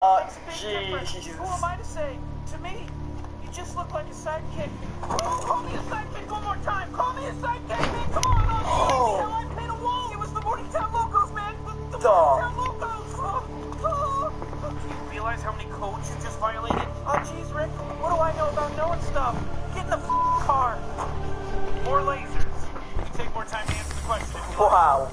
Jesus. Who am I to say? To me, you just look like a sidekick. Call me a sidekick one more time. Call me a sidekick, man. Come on, I'll I paint a wall. It was the Morningtown Locos, man. The Morningtown Locos. Do you realize how many codes you just violated? Oh, jeez, Rick. What do I know about knowing stuff? Get in the car. More lasers. You can take more time to answer the question. Wow.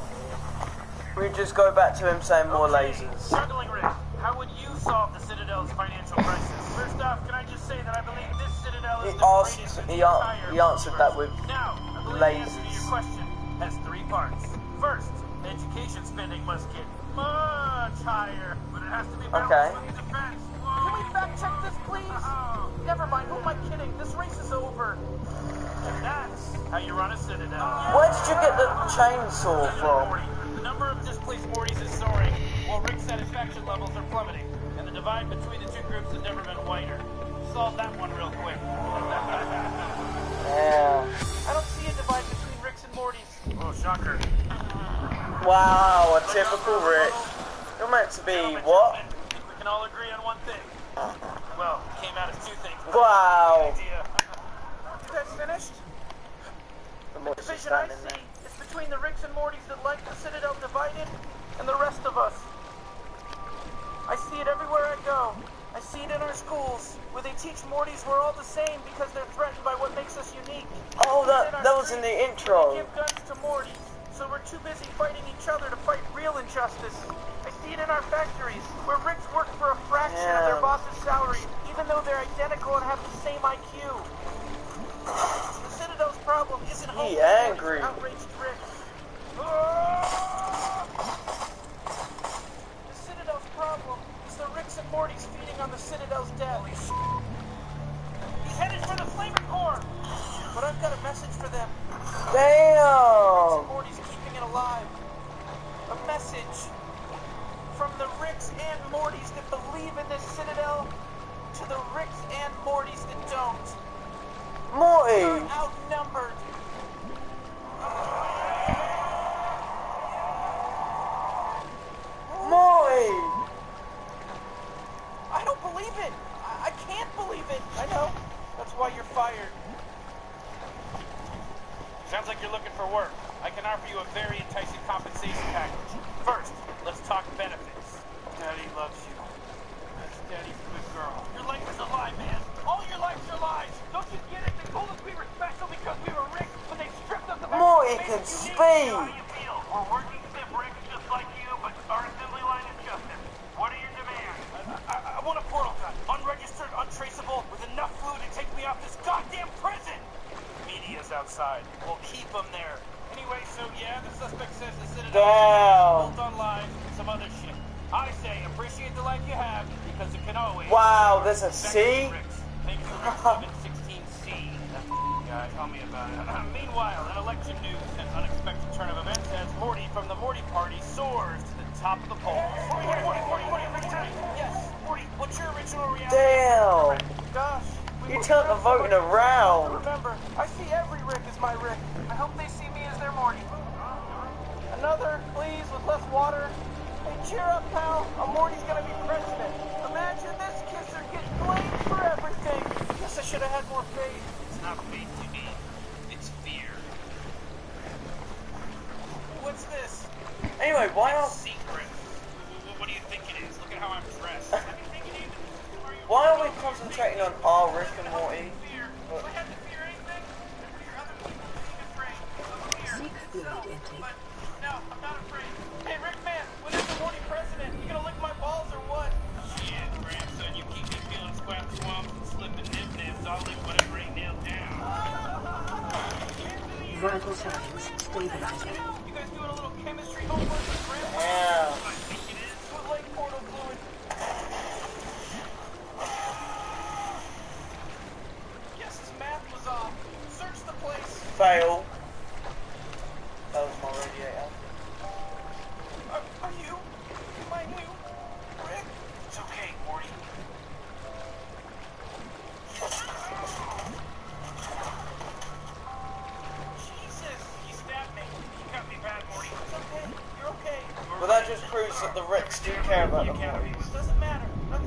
We just go back to him saying more lasers. Struggling, Rick. How would you solve the Citadel's financial crisis? First off, can I just say that I believe this Citadel is the greatest in the entire he answered that with Now, I believe the answer to your question has 3 parts. First, education spending must get much higher, but it has to be balanced with defense. Can we fact check this, please? Never mind, who am I kidding? This race is over. And that's how you run a Citadel. Where did you get the chainsaw from? The number of displaced Mortys is soaring, while Rick's satisfaction levels are plummeting, and the divide between the 2 groups has never been wider. Solve that one real quick. Yeah. I don't see a divide between Ricks and Mortys. Oh, shocker. Wow, a typical Rick. You're meant to be what? We can all agree on one thing. Well, it came out as 2 things. Wow. You guys finished? The division I see is between the Ricks and Mortys that like the Citadel divided and the rest of us. I see it everywhere I go. I see it in our schools, where they teach Mortys we're all the same because they're threatened by what makes us unique. Oh, that was in the intro. They give guns to Mortys, so we're too busy fighting each other to fight real injustice. I see it in our factories, where Ricks work for a fraction of their boss's salary, even though they're identical and have the same IQ. The Citadel's problem isn't angry. Outraged Ricks. The Citadel's problem is the Ricks and Mortys feeding on the Citadel's death. He's headed for the Flavor Core! But I've got a message for them. Damn! Ricks and Mortys keeping it alive. A message from the Ricks and Mortys that believe in this Citadel to the Ricks and Mortys that don't. Morty! You're outnumbered. Morty! I don't believe it. I can't believe it. I know. That's why you're fired. Sounds like you're looking for work. I can offer you a very enticing compensation package. First, let's talk benefits. Daddy loves you. That's Daddy's good girl. Your life is a lie, man. All your lives are lies. Don't you get it? They told us we were special because we were Rick, but they stripped us of everything. Morty can speak. How do you feel? We're working stiff Ricks just like you, but our assembly line is justice. What are your demands? I want a portal gun. Unregistered, untraceable, with enough fluid to take me off this goddamn prison. Media's outside. We'll keep them there. Anyway, so yeah, the suspect says the Citadel is built on lies and some other shit. I say appreciate the life you have because it can always. Wow, there's a C? Thank you for 716C. That guy, tell me about it. Meanwhile, in election news, an unexpected turn of events as Morty from the Morty Party soars to the top of the polls. Morty, yes, Morty, what's your original reaction? Damn! Gosh. You turned the voting around. Remember, I see every Rick as my Rick. I hope they see me as their Morty. Another, please, with less water. Hey, cheer up, pal. A Morty's gonna be president. Imagine this kisser getting blamed for everything. Guess I should have had more faith. It's not faith you need. It's fear. What's this? Anyway, why It's aren't... secret. What do you think it is? Look at how I'm dressed. Why are we concentrating on our Rick and Morty? No, I'm not afraid. Hey, Rick, man, when is the Morty president? You gonna lick my balls or what? Shit, grandson, you keep me feeling squat swamps and slipping nib-nibs. I'll lick whatever ain't nailed down. Vital signs stabilizing. You guys doing a little chemistry homework with grandpa? Yeah. I think it is. With lake portal fluid. Guess his math was off. Search the place. Fail. That was my radiator. Are you my new Rick? It's okay, Morty. Jesus! He stabbed me. You got me bad, Morty. It's okay. You're okay. But that just proves that the Ricks do care about the Mortys. Mortys. Doesn't matter. Nothing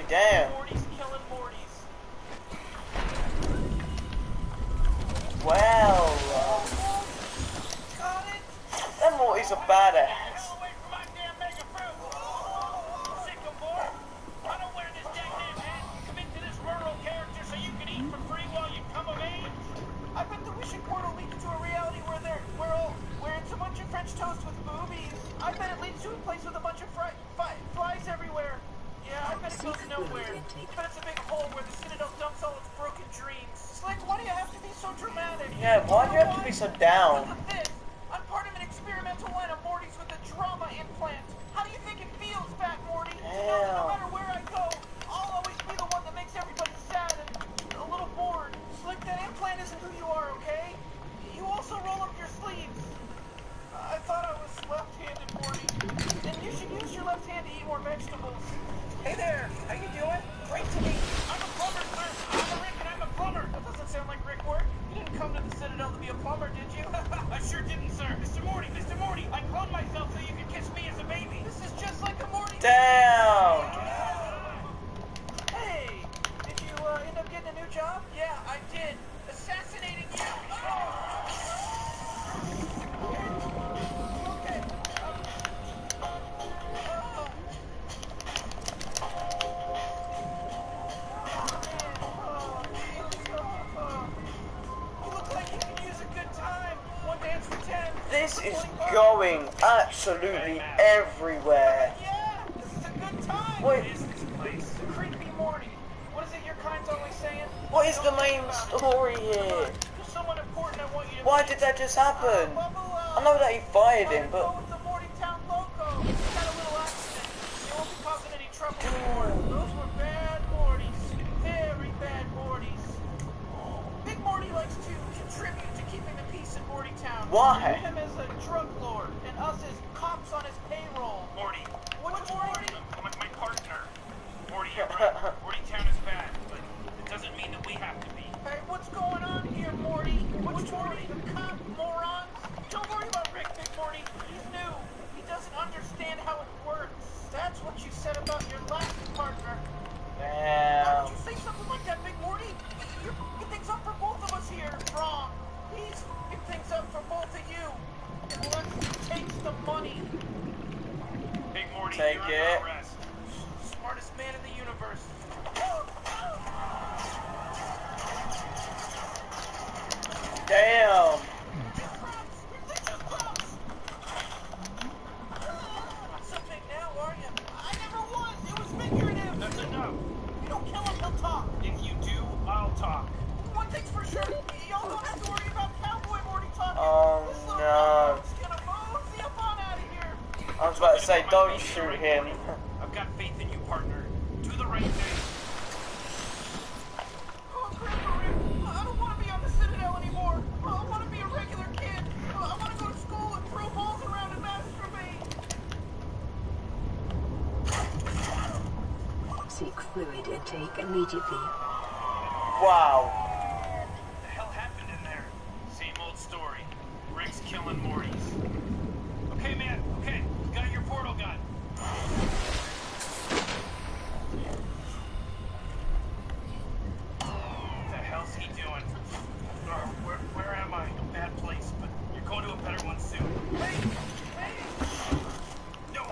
damn. Morty's killing Mortys. Well, Got it? them Mortys are badass. Hell away from my damn mega fruit. Sycamore, I don't wear this decorative hat. Commit to this rural character so you can eat for free while you come of age. I bet the wishing portal leads to a reality where it's a bunch of French toast with boobies. I bet it leads to a place with a bunch of flies everywhere. Yeah, I bet it goes nowhere. But it's a big hole where the Citadel dumps all its broken dreams. Slick, why do you have to be so dramatic? Yeah, why do you have to be so down? Look at this. I'm part of an experimental line of Mortys with a drama implant. How do you think it feels, Fat Morty? To know that no matter where I go, I'll always be the one that makes everybody sad and a little bored. Slick, that implant isn't who you are, okay? You also roll up your sleeves. I thought I was left-handed, Morty. And you should use your left hand to eat more vegetables. Hey there, how you doing? Great to meet you. I'm a plumber, sir. I'm a Rick and I'm a plumber. That doesn't sound like Rick work. You didn't come to the Citadel to be a plumber, did you? I sure didn't, sir. Mr. Morty, I cloned myself so you could kiss me as a baby. This is just like a Morty. Damn. Hey, did you end up getting a new job? Yeah, I did. Assassinating you. Okay. You look like you could use a good time. One dance for 10. This is going absolutely everywhere. Yeah, this is a good time. Wait. What is this place? Creepy Morty. What is it your kind's always saying? What is the main story here? There's someone important I want you to Why meet. did that just happen? I know that he fired him, but... Go with the Morty Town loco. It's got a little accident. You won't be causing any trouble anymore. Those were bad Mortys. Very bad Mortys. Big Morty likes to contribute to keeping the peace in Morty Town. Why? Him as a drug lord and us as cops on his payroll. Morty. What's Morty? My partner. Morty, you're right. Morty Town is bad, but it doesn't mean that we have to be. Hey, what's going on here, Morty? Which Morty? The cop, morons? Don't worry about Rick, Big Morty. He's new. He doesn't understand how it works. That's what you said about your last partner. Why Damn. would you say something like that, Big Morty? You're fucking things up for both of us here. Wrong. He's fucking things up for both of you. And let's take the money. Big Morty, Take you're it. under arrest. Smartest man in the universe. Damn. Not so big now, are you? I never was. It was figurative. That's enough. You don't kill him, he'll talk. If you do, I'll talk. One thing's for sure, y'all don't have to worry about Cowboy Morty talking. Oh, This little no. guy's gonna mosey up on out of here. I was about to say, don't shoot him. I've got faith in you, partner. Do the right thing. Oh, Grandpa Rick, I don't want to be on the Citadel anymore. I want to be a regular kid. I want to go to school and throw balls around and masturbate. Seek fluid intake immediately. Wow. What the hell happened in there? Same old story. Rick's killing Mortys. Okay, man. Okay. You got your portal gun. What the hell's he doing? Where am I? Bad place, but you're going to a better one soon. Wait! No!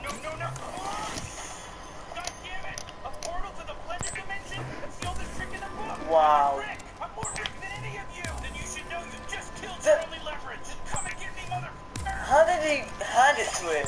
God damn it! A portal to the blended dimension? That's the oldest trick in the book! Wow. Rick! I'm more Rick than any of you! Then you should know you just killed your only leverage! Come and get me, mother... How did he hand it to him?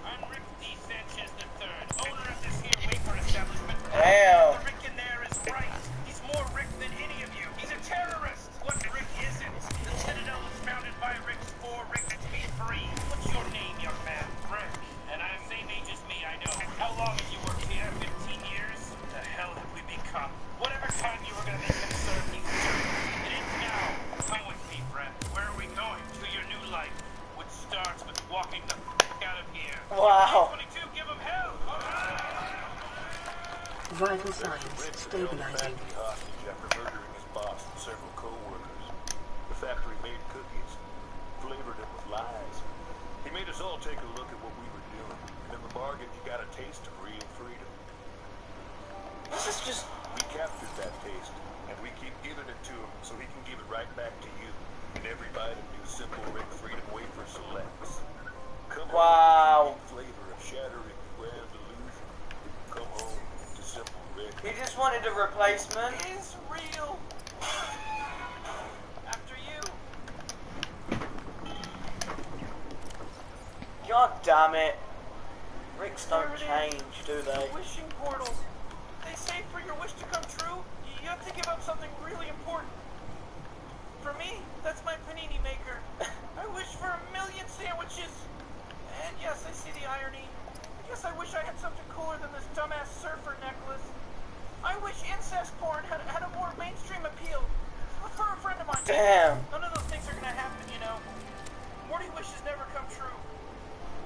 I'm Rick D. Sanchez III, owner of this here wafer establishment. Damn. The Rick in there is right. He's more Rick than any of you. He's a terrorist. What Rick isn't. The Citadel was founded by Ricks for Rick to be free. What's your name, young man? Rick. And I'm same age as me, I know. How long have you worked here? 15 years? What the hell have we become? Whatever time you were gonna make him serve, he's serving. It ends now. Come with me, friend. Where are we going? To your new life, which starts with walking the out of here. Wow. 22, give him hell! Vital signs stabilizing. Hostage after murdering his boss and several co-workers. The factory made cookies, flavored them with lies. He made us all take a look at what we were doing. And in the bargain, you got a taste of real freedom. This is just... We captured that taste, and we keep giving it to him so he can give it right back to you. And every bite of new Simple Rick Freedom Wafer selects. Come Wow. home to the flavor of shattering grand illusion. Come home to Simple Rick. He just wanted a replacement. Is real. After you. God damn it. Ricks don't change, do they? Wishing portal. They say for your wish to come true, you have to give up something really important. For me, that's my panini maker. I wish for 1,000,000 sandwiches. And yes, I see the irony. I guess I wish I had something cooler than this dumbass surfer necklace. I wish incest porn had a more mainstream appeal. For a friend of mine. Damn. None of those things are gonna happen, you know. Morty wishes never come true.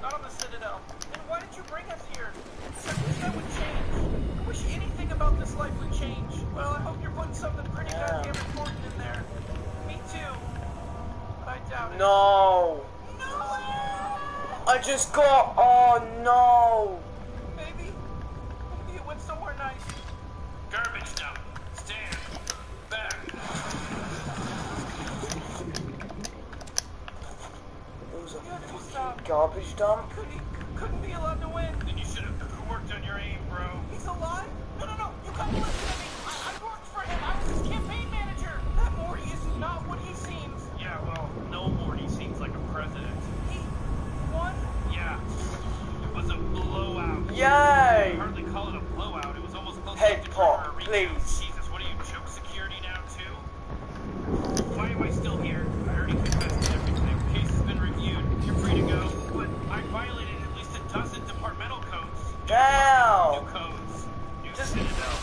Not on the Citadel. Then why did you bring us here? I wish that would change. I wish anything about this life would change. Well, I hope you're putting something pretty goddamn important in there. Me too. But I doubt it. No. No! I just got... Oh, no. Maybe it went somewhere nice. Garbage dump. Stand. Back. It was a You had to fucking stop. garbage dump. Couldn't be allowed to win. Then you should have worked on your aim, bro. He's alive? No. You gotta listen to me. I worked for him. I was his campaign manager. That Morty is not what he seems. Yeah, well, no Morty seems like a president. He won? Yeah. It was a blowout. Yay. Hardly call it a blowout. It was almost close Head to pop, declaring a please. Jesus, what are you, joke security now, too? Why am I still here? I already confessed to everything. Case has been reviewed. You're free to go. But I violated at least a dozen departmental codes. Damn. New codes. New Just- Citadel.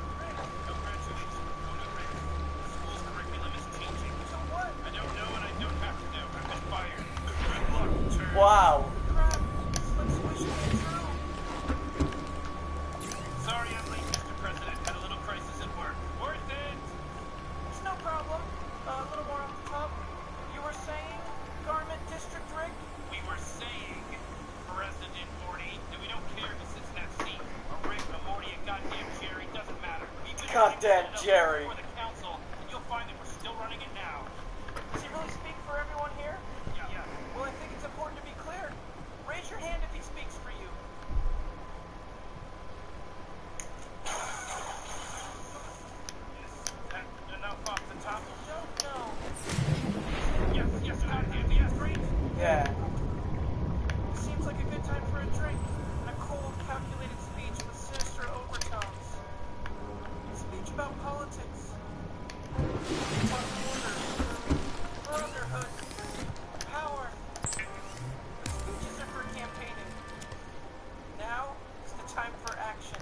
Congratulations. Tony Rick. The school's curriculum is changing. So what? I don't know and I don't have to know. I've been fired. Good luck, turn. Wow. Crap. Let's wish it came true. Sorry I'm late, Mr. President. Had a little crisis at work. Worth it! It's no problem. A little more off the top. You were saying, Garment District Rick? We were saying, President Morty, that we don't care who sits in that seat. A Rick, a Morty, a goddamn Jerry, doesn't matter. We've been Goddamn running Jerry. before the council, and you'll find that we're still running it now. Does he really speak for everyone here? Yeah. Well, I think it's important to be clear. Raise your hand if he speaks for you. Is that enough off the top? No. Yes, goddamn, yes, great. Yeah. Seems like a good time for a drink. And a cold, calculated speech with sinister overtones. A speech about politics. About order. Brotherhood. Power. The speeches are for campaigning. Now is the time for action.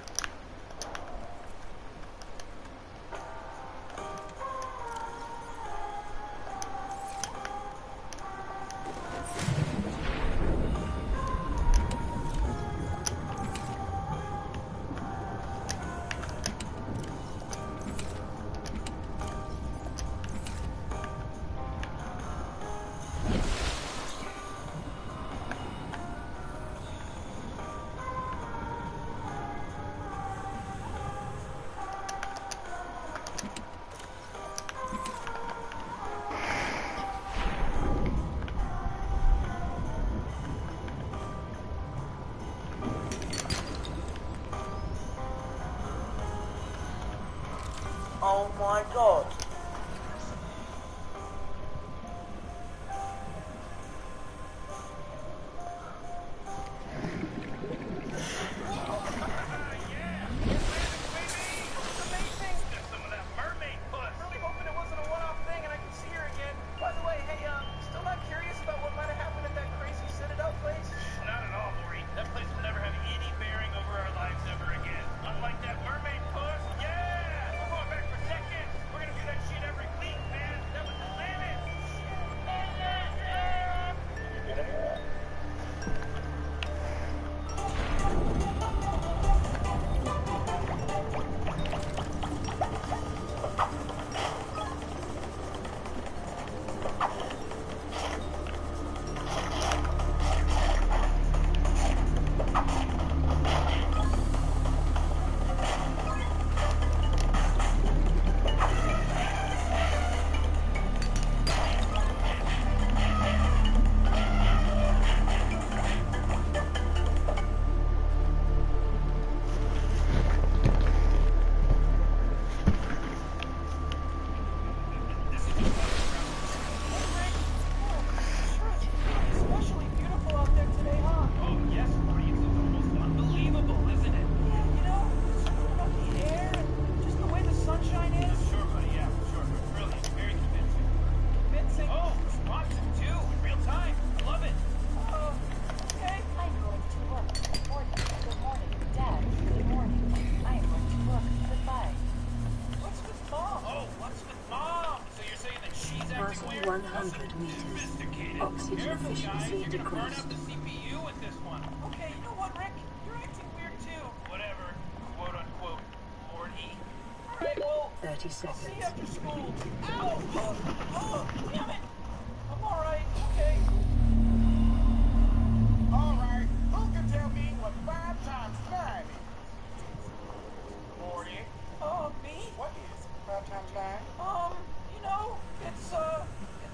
Oh my god. Unlike that mermaid puss, yeah! We're going back for seconds. We're gonna do that shit 100 meters. Sophisticated. Oxygen Careful, guys. efficiency You're gonna burn up decreased. the CPU with this one. Okay, you know what, Rick? You're acting weird too. Whatever. Quote unquote. Morty. Alright, well, 30 see you seconds. after school. Ow! Damn it! I'm alright, okay. Alright, who can tell me what 5 times 9 is? Morty, Me? what is 5 times 9? You know, it's, at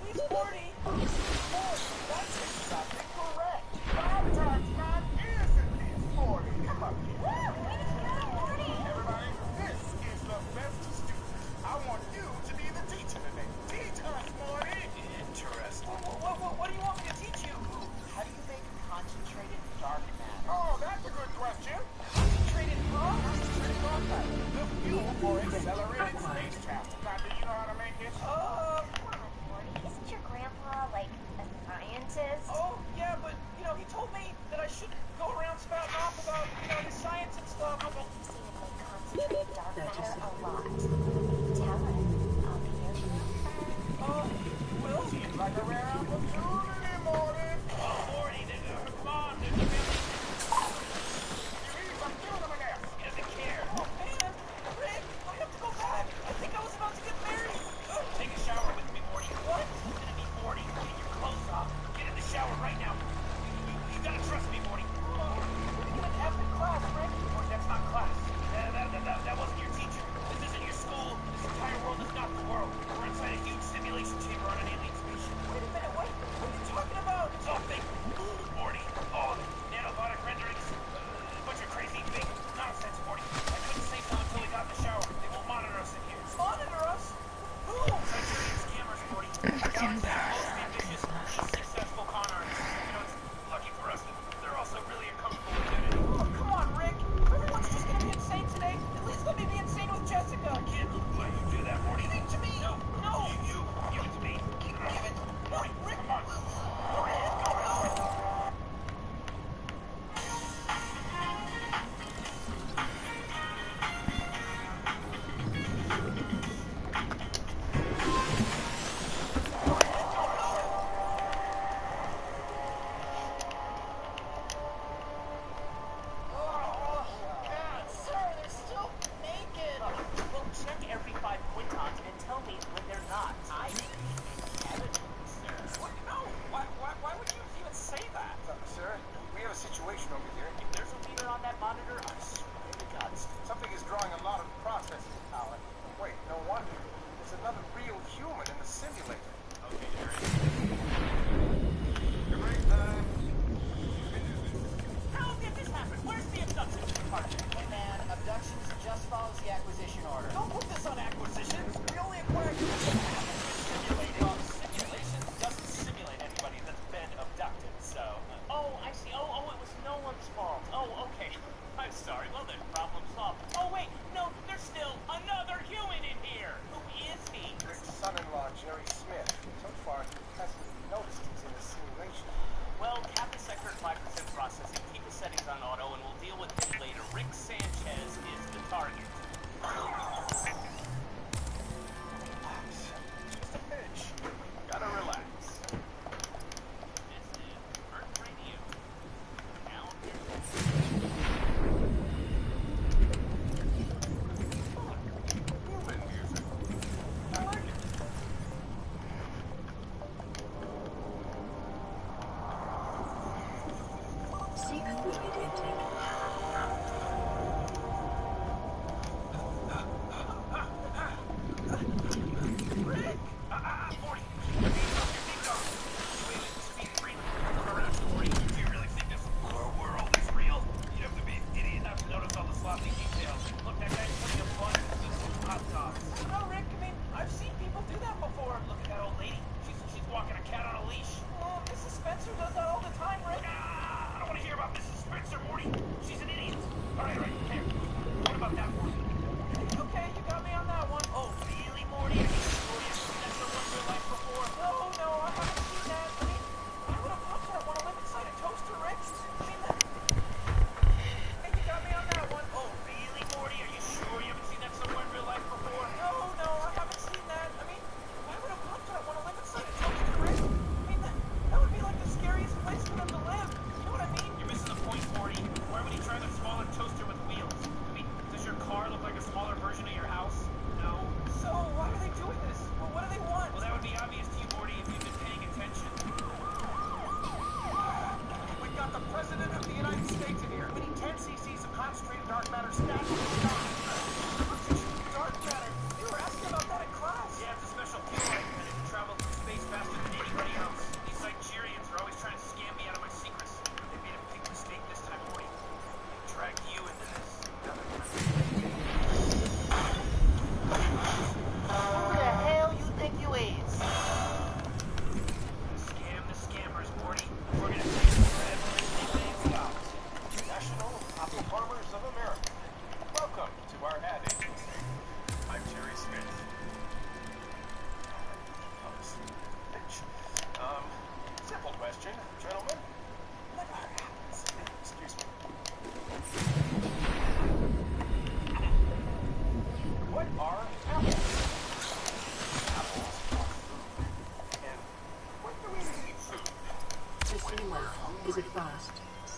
least 40. 40, that's exactly correct. 5 times 9 is at least 40. Come up here. Everybody, this is the best student. I want you to be the teacher today. Teach us, Morty. Interesting. What do you want me to teach you? How do you make concentrated dark matter? Oh, that's a good question. Concentrated, huh? Concentrated dark matter. The fuel for accelerated space travel. Now, do you know how to make it? Isn't your grandpa like a scientist? Oh, yeah, but, you know, he told me that I shouldn't go around spouting off about, you know, his science and stuff. I bet you've seen him make concentrated dark matter a lot. Tell him I'll be your girlfriend. Will? Seems like a rare opportunity, Morty. Oh, Morty, come on. There's a million. I'm killing him in there. He doesn't care. Oh, man. Rick, I have to go back. I think I was about to get married. Take a shower with me, Morty. What? It's gonna be Morty. Get your clothes off. Get in the shower right now. You gotta trust me, Morty. We're gonna get F in class, Rick. Morty, that's not class. That wasn't your teacher. This isn't your school. This entire world is not the world. We're inside a huge simulation chamber on an alien spaceship. Wait a minute, what did you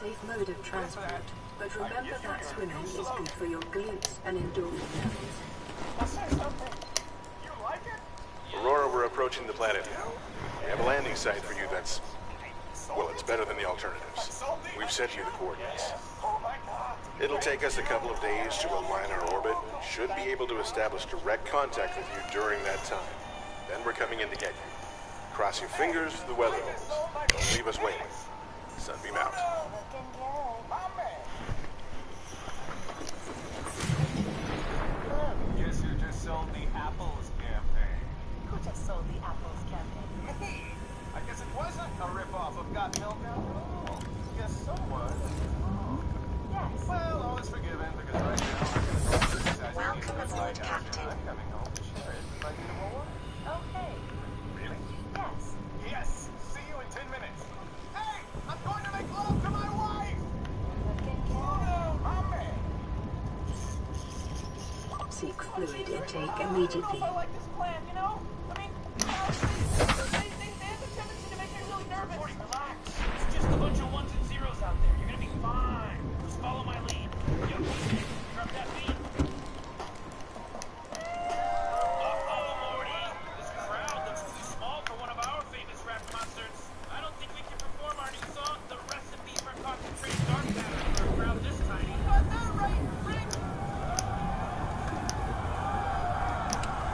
safe mode of transport, but remember that swimming is good for your glutes and endorphin levels. I'll say something. You like it? Aurora, we're approaching the planet. We have a landing site for you that's... well, it's better than the alternatives. We've sent you the coordinates. Oh my God. It'll take us a couple of days to align our orbit. Should be able to establish direct contact with you during that time. Then we're coming in to get you. Cross your fingers, the weather holds. Don't leave us waiting. Sunbeam out. Looking good. My man. Guess you just sold the Apples campaign. Who just sold the Apples campaign? Me? I guess it wasn't a ripoff of Got Milk after all. Guess someone. Yes. Well, all is forgiven because right now I'm going to criticize Welcome you aboard, Captain. I'm coming home to share it. If I need more? Okay. Really? Yes. Yes. See you in 10 minutes. Hey, I'm going to make love to my wife. Looking good. My man. Seek fluid intake I don't know immediately. if I like this plan, you know? I mean, they have a tendency to make me really nervous. Morty, relax. It's just a bunch of ones and zeros out there. You're gonna be fine. Just follow my lead. Yo, DJ, drop that beat. Uh-oh, Morty. This crowd looks too small for one of our famous rap concerts. I don't think we can perform our new song, The Recipe for Concentrated Dark Matter, for a crowd this tiny. Got that right, Rick?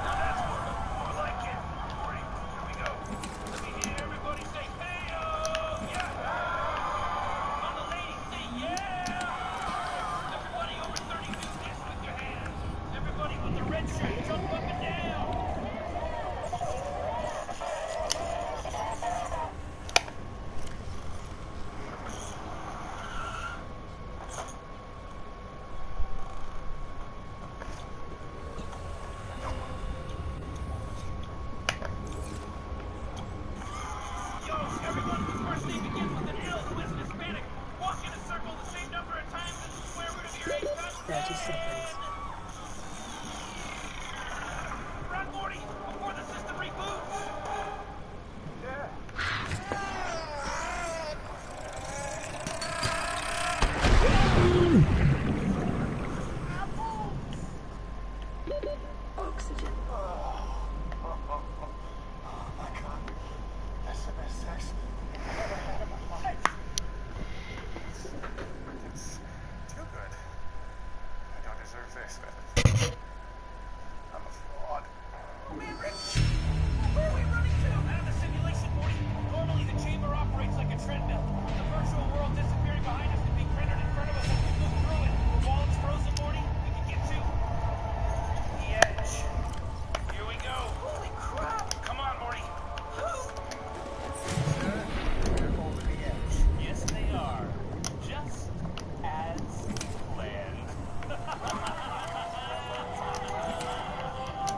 Now that's more like it. Morty, here we go. Let me hear everybody say, hey-oh, yeah! On the ladies, say, yeah! Everybody over 30 do this with your hands. Everybody with the red shirt, jump up and down. Yo, everyone, the first name begins with an L, who isn't Hispanic. Walk in a circle the same number of times as the square root of your age times 30 seconds. Run, Morty, before the system reboots. Oxygen. Oh my God. That's the best sex I've ever had in my life. It's too good. I don't deserve this, but I'm a fraud. Man, Rick, where are we running to? Out of the simulation, Morty. Normally, the chamber operates like a treadmill. The virtual world disappearing behind us and being rendered in front of us as we move through it. While it's frozen, Morty, we can get to the edge. Here we go. Holy crap! Come on, Morty. They're over the edge. Yes, they are. Just as planned.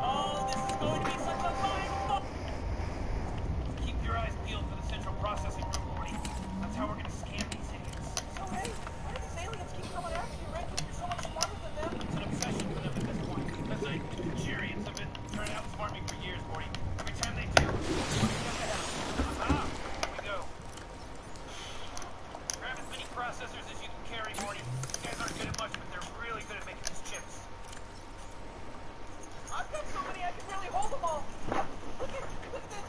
Oh, this is going to be such a fine fun. Keep your eyes peeled for the central processing room, Morty. That's how we're going to scan these idiots. So, hey, why do these aliens keep coming after you, Rick? You're so much smarter than them. It's an obsession for them at this point. Because the Nigerians have been trying to outsmart me for years, Morty. Every time they do, one step ahead. Aha! Here we go. Grab as many processors as you can carry, Morty. These guys aren't good at much, but they're really good at making these chips. I've got so many I can barely hold them all. Look at this.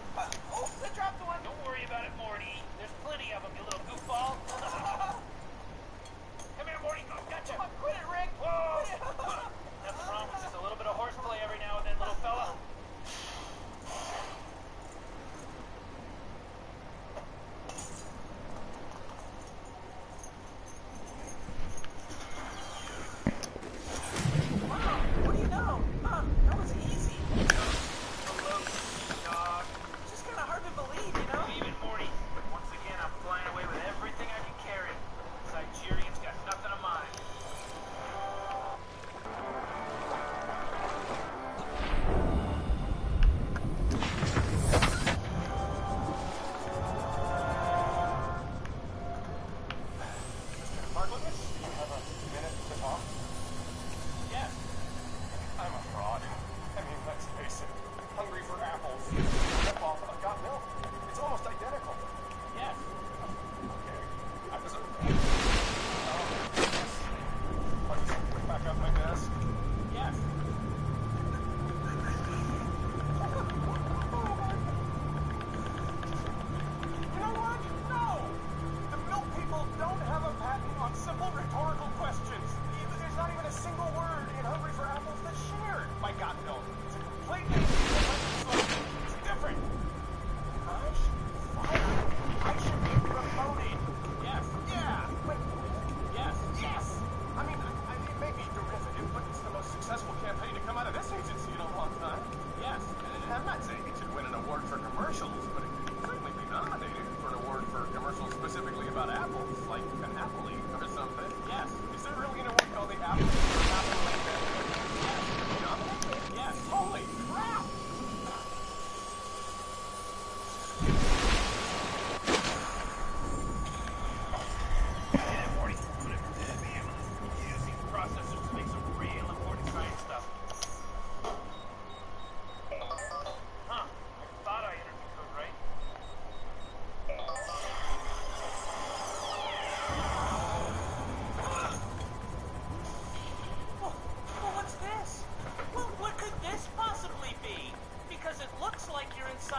Oh, I dropped one. Don't worry about it, Morty. There's plenty of them, you little goofball. Come here, Morty. Oh, gotcha. Come on, quit it, Rick. Whoa! Quit it. Nothing wrong with just a little bit of horseplay every now and then, little fella.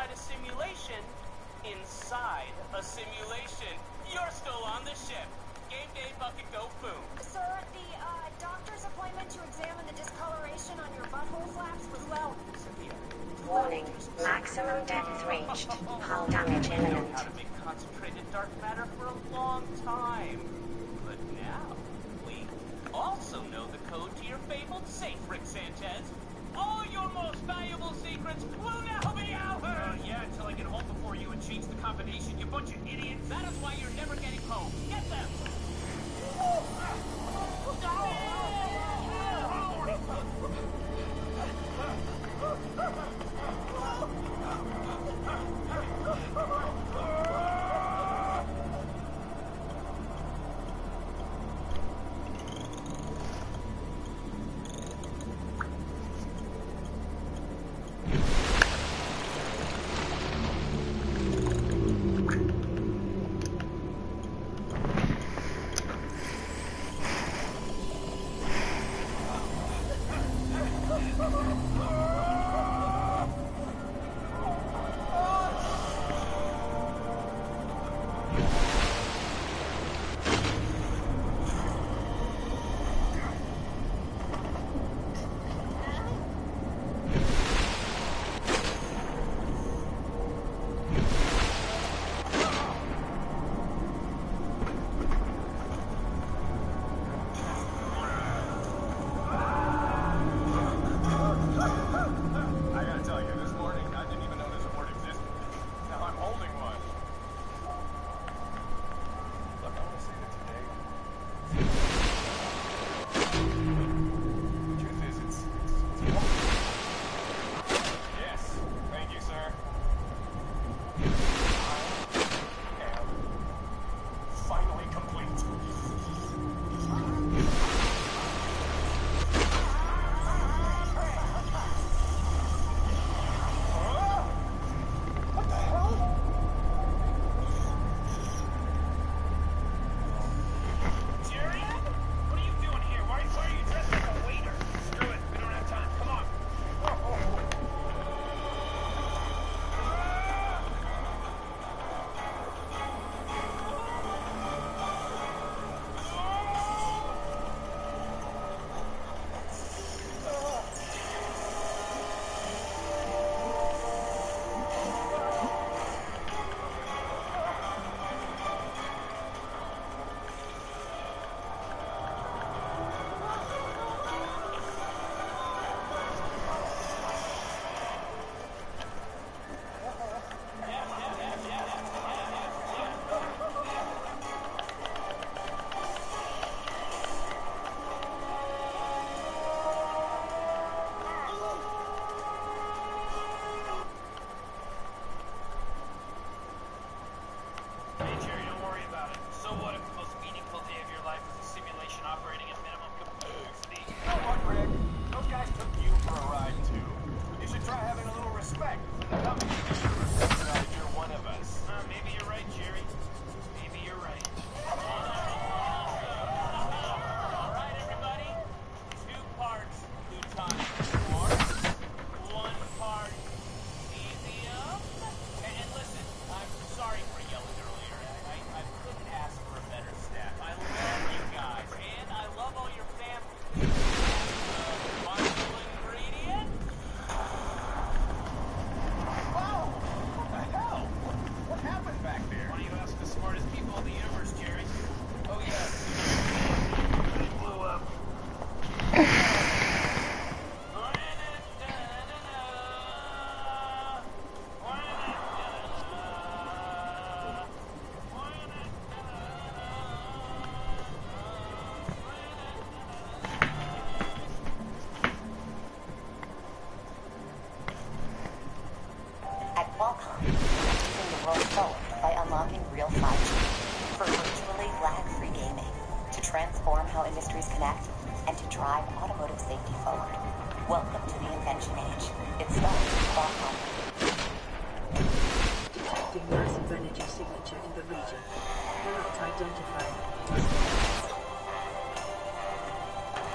inside a simulation, inside a simulation. You're still on the ship. Game day, bucket, go, boom. Sir, the doctor's appointment to examine the discoloration on your butthole flaps was well. Cynthia. Warning, maximum depth reached. Hull damage imminent. How to make concentrated dark matter for a long time. But now, we also know the code to your fabled safe, Rick Sanchez. All your most valuable secrets will now be ours! Yeah, until I get home before you and change the combination, you bunch of idiots. That is why you're never getting home. Get them! transform how industries connect, and to drive automotive safety forward. Welcome to the invention age. It starts with Qualcomm. Detecting massive energy signature in the region. Cannot identify.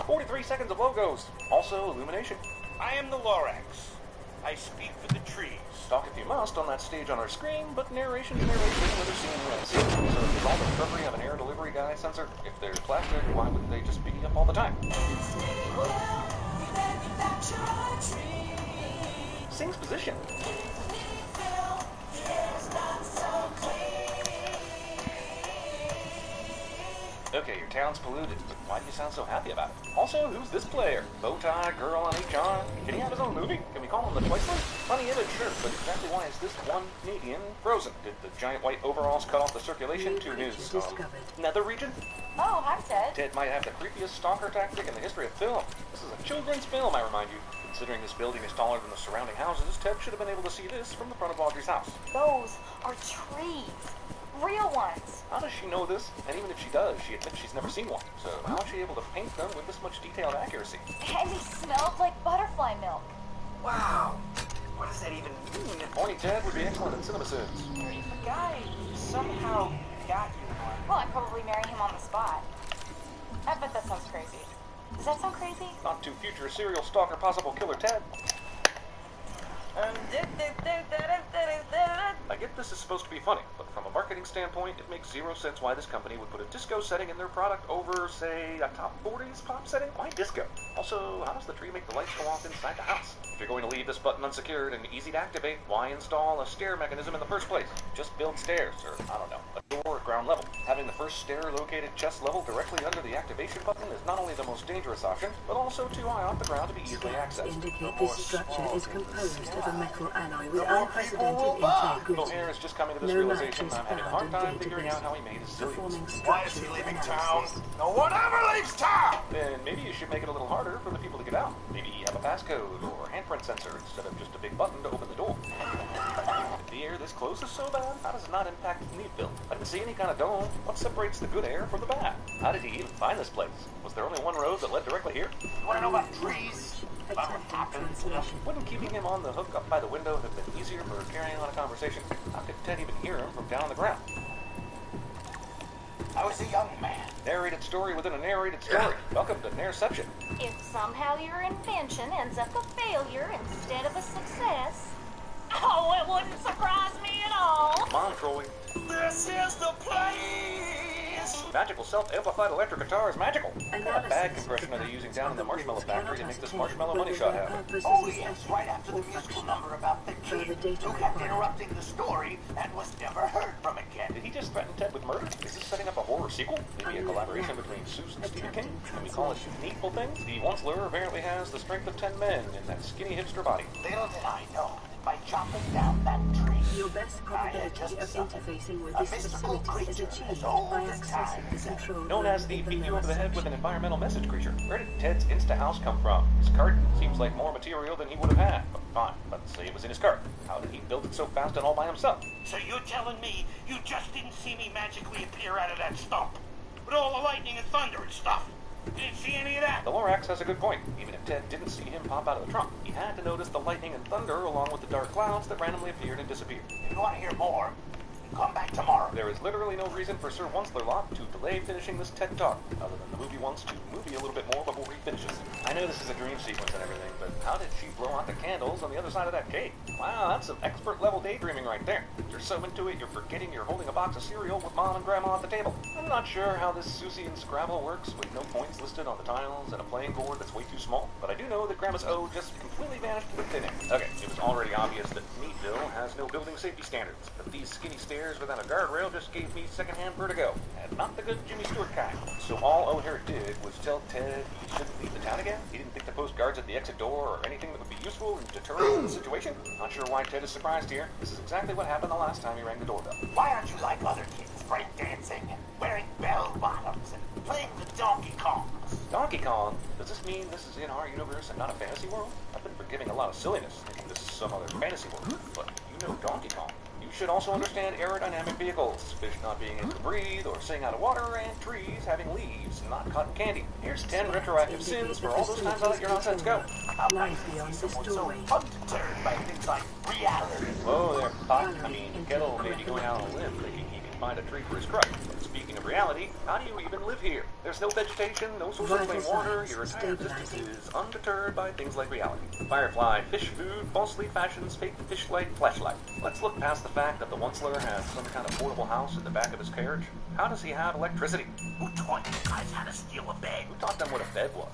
43 seconds of logos. Also illumination. I am the Lorax. I speak for the trees. Stalk if you must on that stage on our screen, but narration to narration, whether seen or unseen. So there's all the trickery of an air delivery guy sensor. If they're plastic, why wouldn't they just be up all the time? Sing's position. Okay, your town's polluted, but why do you sound so happy about it? Also, who's this player? Bowtie girl on HR? Can he have his own movie? Can we call him the Twiceler? Funny image, sure, but exactly why is this one Canadian frozen? Did the giant white overalls cut off the circulation to his nether region? Oh, hi, Ted. Ted might have the creepiest stalker tactic in the history of film. This is a children's film, I remind you. Considering this building is taller than the surrounding houses, Ted should have been able to see this from the front of Audrey's house. Those are trees. Real ones. How does she know this? And even if she does, she admits she's never seen one. So how is she able to paint them with this much detailed accuracy? And they smelled like butterfly milk. Wow. What does that even mean? Horny Ted would be excellent in cinema sins. If a guy somehow got you one. Well, I'd probably marry him on the spot. I bet that sounds crazy. Does that sound crazy? Not to future serial stalker possible killer Ted. I get this is supposed to be funny, but from a marketing standpoint, it makes zero sense why this company would put a disco setting in their product over, say, a top 40s pop setting. Why disco? Also, how does the tree make the lights go off inside the house? If you're going to leave this button unsecured and easy to activate, why install a stair mechanism in the first place? Just build stairs, or, I don't know, a door at ground level. Having the first stair located chest level directly under the activation button is not only the most dangerous option, but also too high off the ground to be easily accessed. Indicate this structure is composed of a metal alloy with unprecedented integrity. Little Hair is just coming to this No realization matches I'm having a found hard in time figuring out how he made his zillions. Why is he leaving town? No one ever leaves town! Then maybe you should make it a little harder for the people to get out. Maybe have a passcode or handprint sensor instead of just a big button to open the door. If the air this close is so bad, how does it not impact Needville? I didn't see any kind of dome. What separates the good air from the bad? How did he even find this place? Was there only one road that led directly here? You wanna know about trees? Wouldn't keeping him on the hook up by the window have been easier for carrying on a conversation? How could Ted even hear him from down on the ground? I was a young man. Narrated story within a narrated story. Welcome to Narception. If somehow your invention ends up a failure instead of a success, oh, it wouldn't surprise me at all. Come on, Troy. This is the place! Magical self-amplified electric guitar is magical. What kind of bag compression are they using down in the marshmallow factory to make this marshmallow money shot happen? Oh yes, right after the musical number about the kid who kept interrupting the story and was never heard from again. Did he just threaten Ted with murder? Is this setting up a horror sequel? Maybe a collaboration between Seuss and Stephen King? Can we call it Needful Things? The once-lure apparently has the strength of 10 men in that skinny hipster body. Little did I know that by chopping down that tree, your best probability of interfacing with this facility is achieved by accessing the control known as the beat you over the head with an environmental message creature. Where did Ted's Insta-house come from? His cart seems like more material than he would have had. But fine, let's say it was in his cart. How did he build it so fast and all by himself? So you're telling me you just didn't see me magically appear out of that stump? With all the lightning and thunder and stuff? You didn't see any of that? The Lorax has a good point. Even if Ted didn't see him pop out of the trunk, he had to notice the lightning and thunder along with the dark clouds that randomly appeared and disappeared. if you want to hear more, come back tomorrow. There is literally no reason for Sir Oncelerlot to delay finishing this TED Talk, other than the movie wants to movie a little bit more before he finishes. I know this is a dream sequence and everything, but how did she blow out the candles on the other side of that cake? Wow, that's some expert level daydreaming right there. You're so into it, you're forgetting you're holding a box of cereal with Mom and Grandma at the table. I'm not sure how this Susie and Scrabble works with no points listed on the tiles and a playing board that's way too small, but I do know that Grandma's O just completely vanished into thin air. Okay, it was already obvious that Meadville has no building safety standards, but these skinny stairs without a guardrail just gave me secondhand vertigo, and not the good Jimmy Stewart kind. So all O'Hare did was tell Ted he shouldn't leave the town again? He didn't think to post guards at the exit door or anything that would be useful in deterring the situation? Not sure why Ted is surprised here. This is exactly what happened the last time he rang the doorbell. Why aren't you like other kids, breakdancing and wearing bell-bottoms and playing the Donkey Kongs? Donkey Kong? Does this mean this is in our universe and not a fantasy world? I've been forgiving a lot of silliness, thinking this is some other fantasy world, but you know Donkey Kong. You should also understand aerodynamic vehicles, fish not being able to breathe or sing out of water, and trees having leaves, not cotton candy. Here's 10 retroactive sins for all those times I let your nonsense go. Lies beyond this doorway. Undeterred by things like reality. Whoa there, Pop. I mean, Kettle may be going out on a limb thinking he can find a tree for his crutch. Speaking of reality, how do you even live here? There's no vegetation, no source of clean water, your entire existence is undeterred by things like reality. Firefly, fish food, falsely fashions, fake fish light, flashlight. Let's look past the fact that the Onceler has some kind of portable house in the back of his carriage. How does he have electricity? Who taught you guys how to steal a bed? Who taught them what a bed was?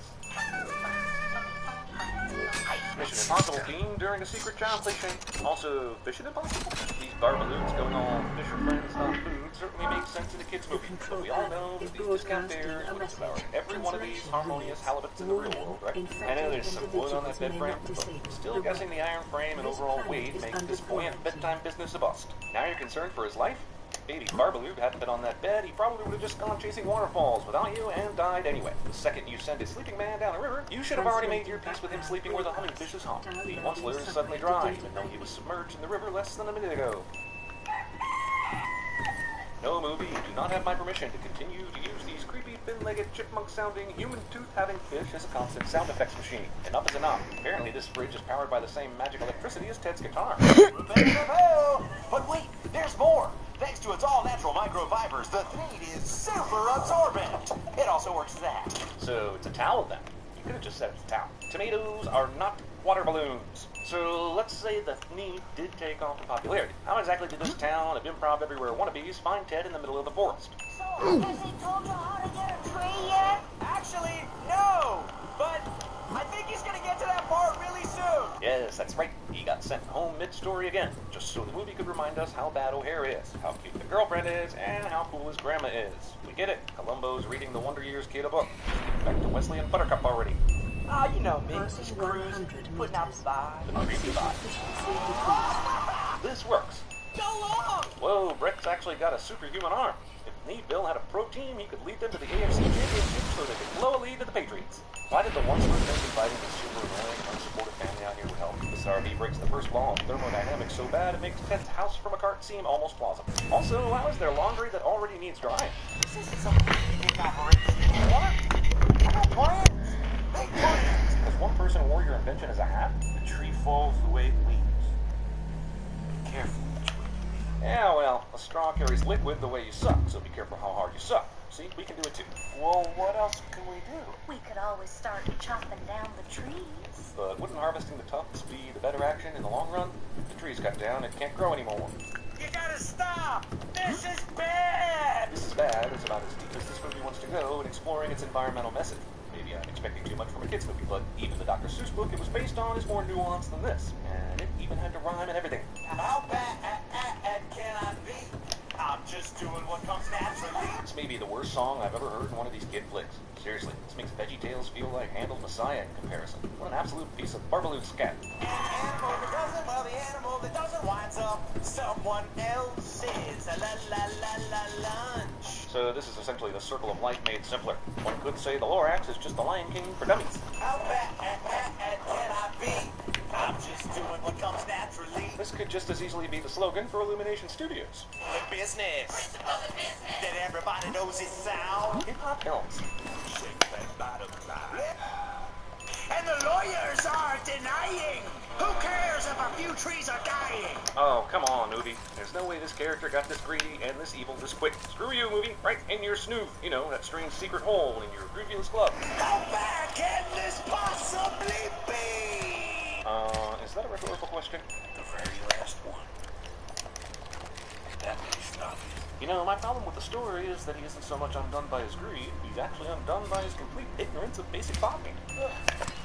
Mission Impossible theme during a secret child play chain. Also, Mission Impossible? These bar balloons going all Fisher Friends not food certainly makes sense in a kid's movie. But we all know that these discount bears would devour every one of these harmonious halibuts in the real world, right? I know there's some wood on that bed frame, but still guessing the iron frame and overall weight makes this buoyant bedtime business a bust. Now you're concerned for his life? Baby Barbaloo hadn't been on that bed, he probably would have just gone chasing waterfalls without you and died anyway. The second you send a sleeping man down a river, you should have already made your peace with him sleeping where the humming fishes haunt. The Onceler is suddenly dry, even though he was submerged in the river less than a minute ago. No, movie, you do not have my permission to continue to use these creepy, thin-legged, chipmunk-sounding, human-tooth-having fish as a constant sound effects machine. Enough is enough. Apparently this fridge is powered by the same magic electricity as Ted's guitar. But wait, there's more! Thanks to its all-natural microfibers, the thread is super absorbent. It also works as that. So it's a towel then. You could have just said it's a towel. Tomatoes are not water balloons. So let's say the Thneed did take off in popularity. How exactly did this town of improv everywhere wannabes find Ted in the middle of the forest? So, has he told you how to get a tree yet? Actually, no! But I think he's gonna get to that part really soon. Yes, that's right. He got sent home mid-story again, just so the movie could remind us how bad O'Hare is, how cute the girlfriend is, and how cool his grandma is. We get it. Columbo's reading the Wonder Years kid a book. Back to Wesley and Buttercup already. Ah, you know me. Just cruising, putting out the vibe. The creepy vibe. This works. Go long! Whoa, Brett's actually got a superhuman arm. If Needville had a pro team, he could lead them to the AFC Championship so they could blow a lead to the Patriots. Why did the Onceler think inviting this super annoying, unsupportive family out here would help? This RV breaks the first law of thermodynamics so bad it makes Ted's house from a cart seem almost plausible. Also, how is there laundry that already needs drying? This isn't some big operation anymore. I got plans. Big plans. Does one person warrior invention as a hat? The tree falls the way it leaves. Be careful. Yeah, well, a straw carries liquid the way you suck, so be careful how hard you suck. See, we can do it too. Well, what else can we do? We could always start chopping down the trees. But wouldn't harvesting the tufts be the better action in the long run? If the tree's cut down, it can't grow anymore. You gotta stop! This is bad! This is bad is about as deep as this movie wants to go in exploring its environmental message. Maybe I'm expecting too much from a kid's movie, but even the Dr. Seuss book it was based on is more nuanced than this. And it even had to rhyme and everything. How bad can I be? I'm just doing what comes naturally. This may be the worst song I've ever heard in one of these kid flicks. Seriously, this makes VeggieTales feel like Handel's Messiah in comparison. What an absolute piece of barbaloo scat. An animal that doesn't, well, the animal that doesn't winds up someone else's lunch. So this is essentially the circle of life made simpler. One could say the Lorax is just the Lion King for dummies. How bad can I be? I'm just doing what comes naturally. This could just as easily be the slogan for Illumination Studios. The business that everybody knows is sound. Hip-hop films. Shake that bottom line. And the lawyers are denying. Who cares if a few trees are dying? Oh, come on, movie. There's no way this character got this greedy and this evil this quick. Screw you, movie. Right in your snoof. You know, that strange secret hole in your grievous glove. How bad can this possibly be? Is that a rhetorical question? The very last one. That makes obvious. You know, my problem with the story is that he isn't so much undone by his greed, he's actually undone by his complete ignorance of basic botany.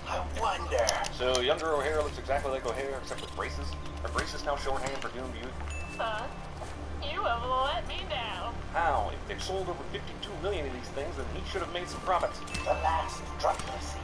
I wonder. So, younger O'Hare looks exactly like O'Hare, except with braces? Are braces now shorthand for doomed youth? Son, you have let me down. How? If Dick sold over 52 million of these things, then he should have made some profits. The last drop of seed.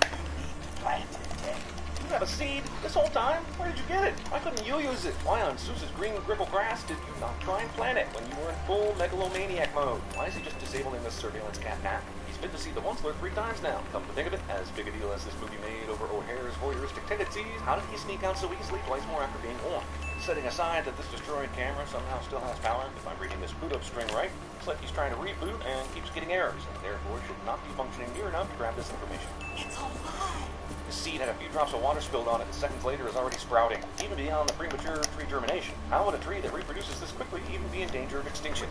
You need to plant it, Ted. You have a seed? This whole time? Where did you get it? Why couldn't you use it? Why on Seuss's green gribble grass did you not try and plant it when you were in full megalomaniac mode? Why is he just disabling this surveillance cat nap? He's been to see the Onceler 3 times now. Come to think of it, as big a deal as this movie made over O'Hare's voyeuristic tendencies, how did he sneak out so easily twice more after being warned? Setting aside that this destroyed camera somehow still has power, if I'm reading this boot up string right, it's like he's trying to reboot and keeps getting errors, and therefore should not be functioning near enough to grab this information. It's alive. The seed had a few drops of water spilled on it, and seconds later is already sprouting, even beyond the premature tree germination. How would a tree that reproduces this quickly even be in danger of extinction?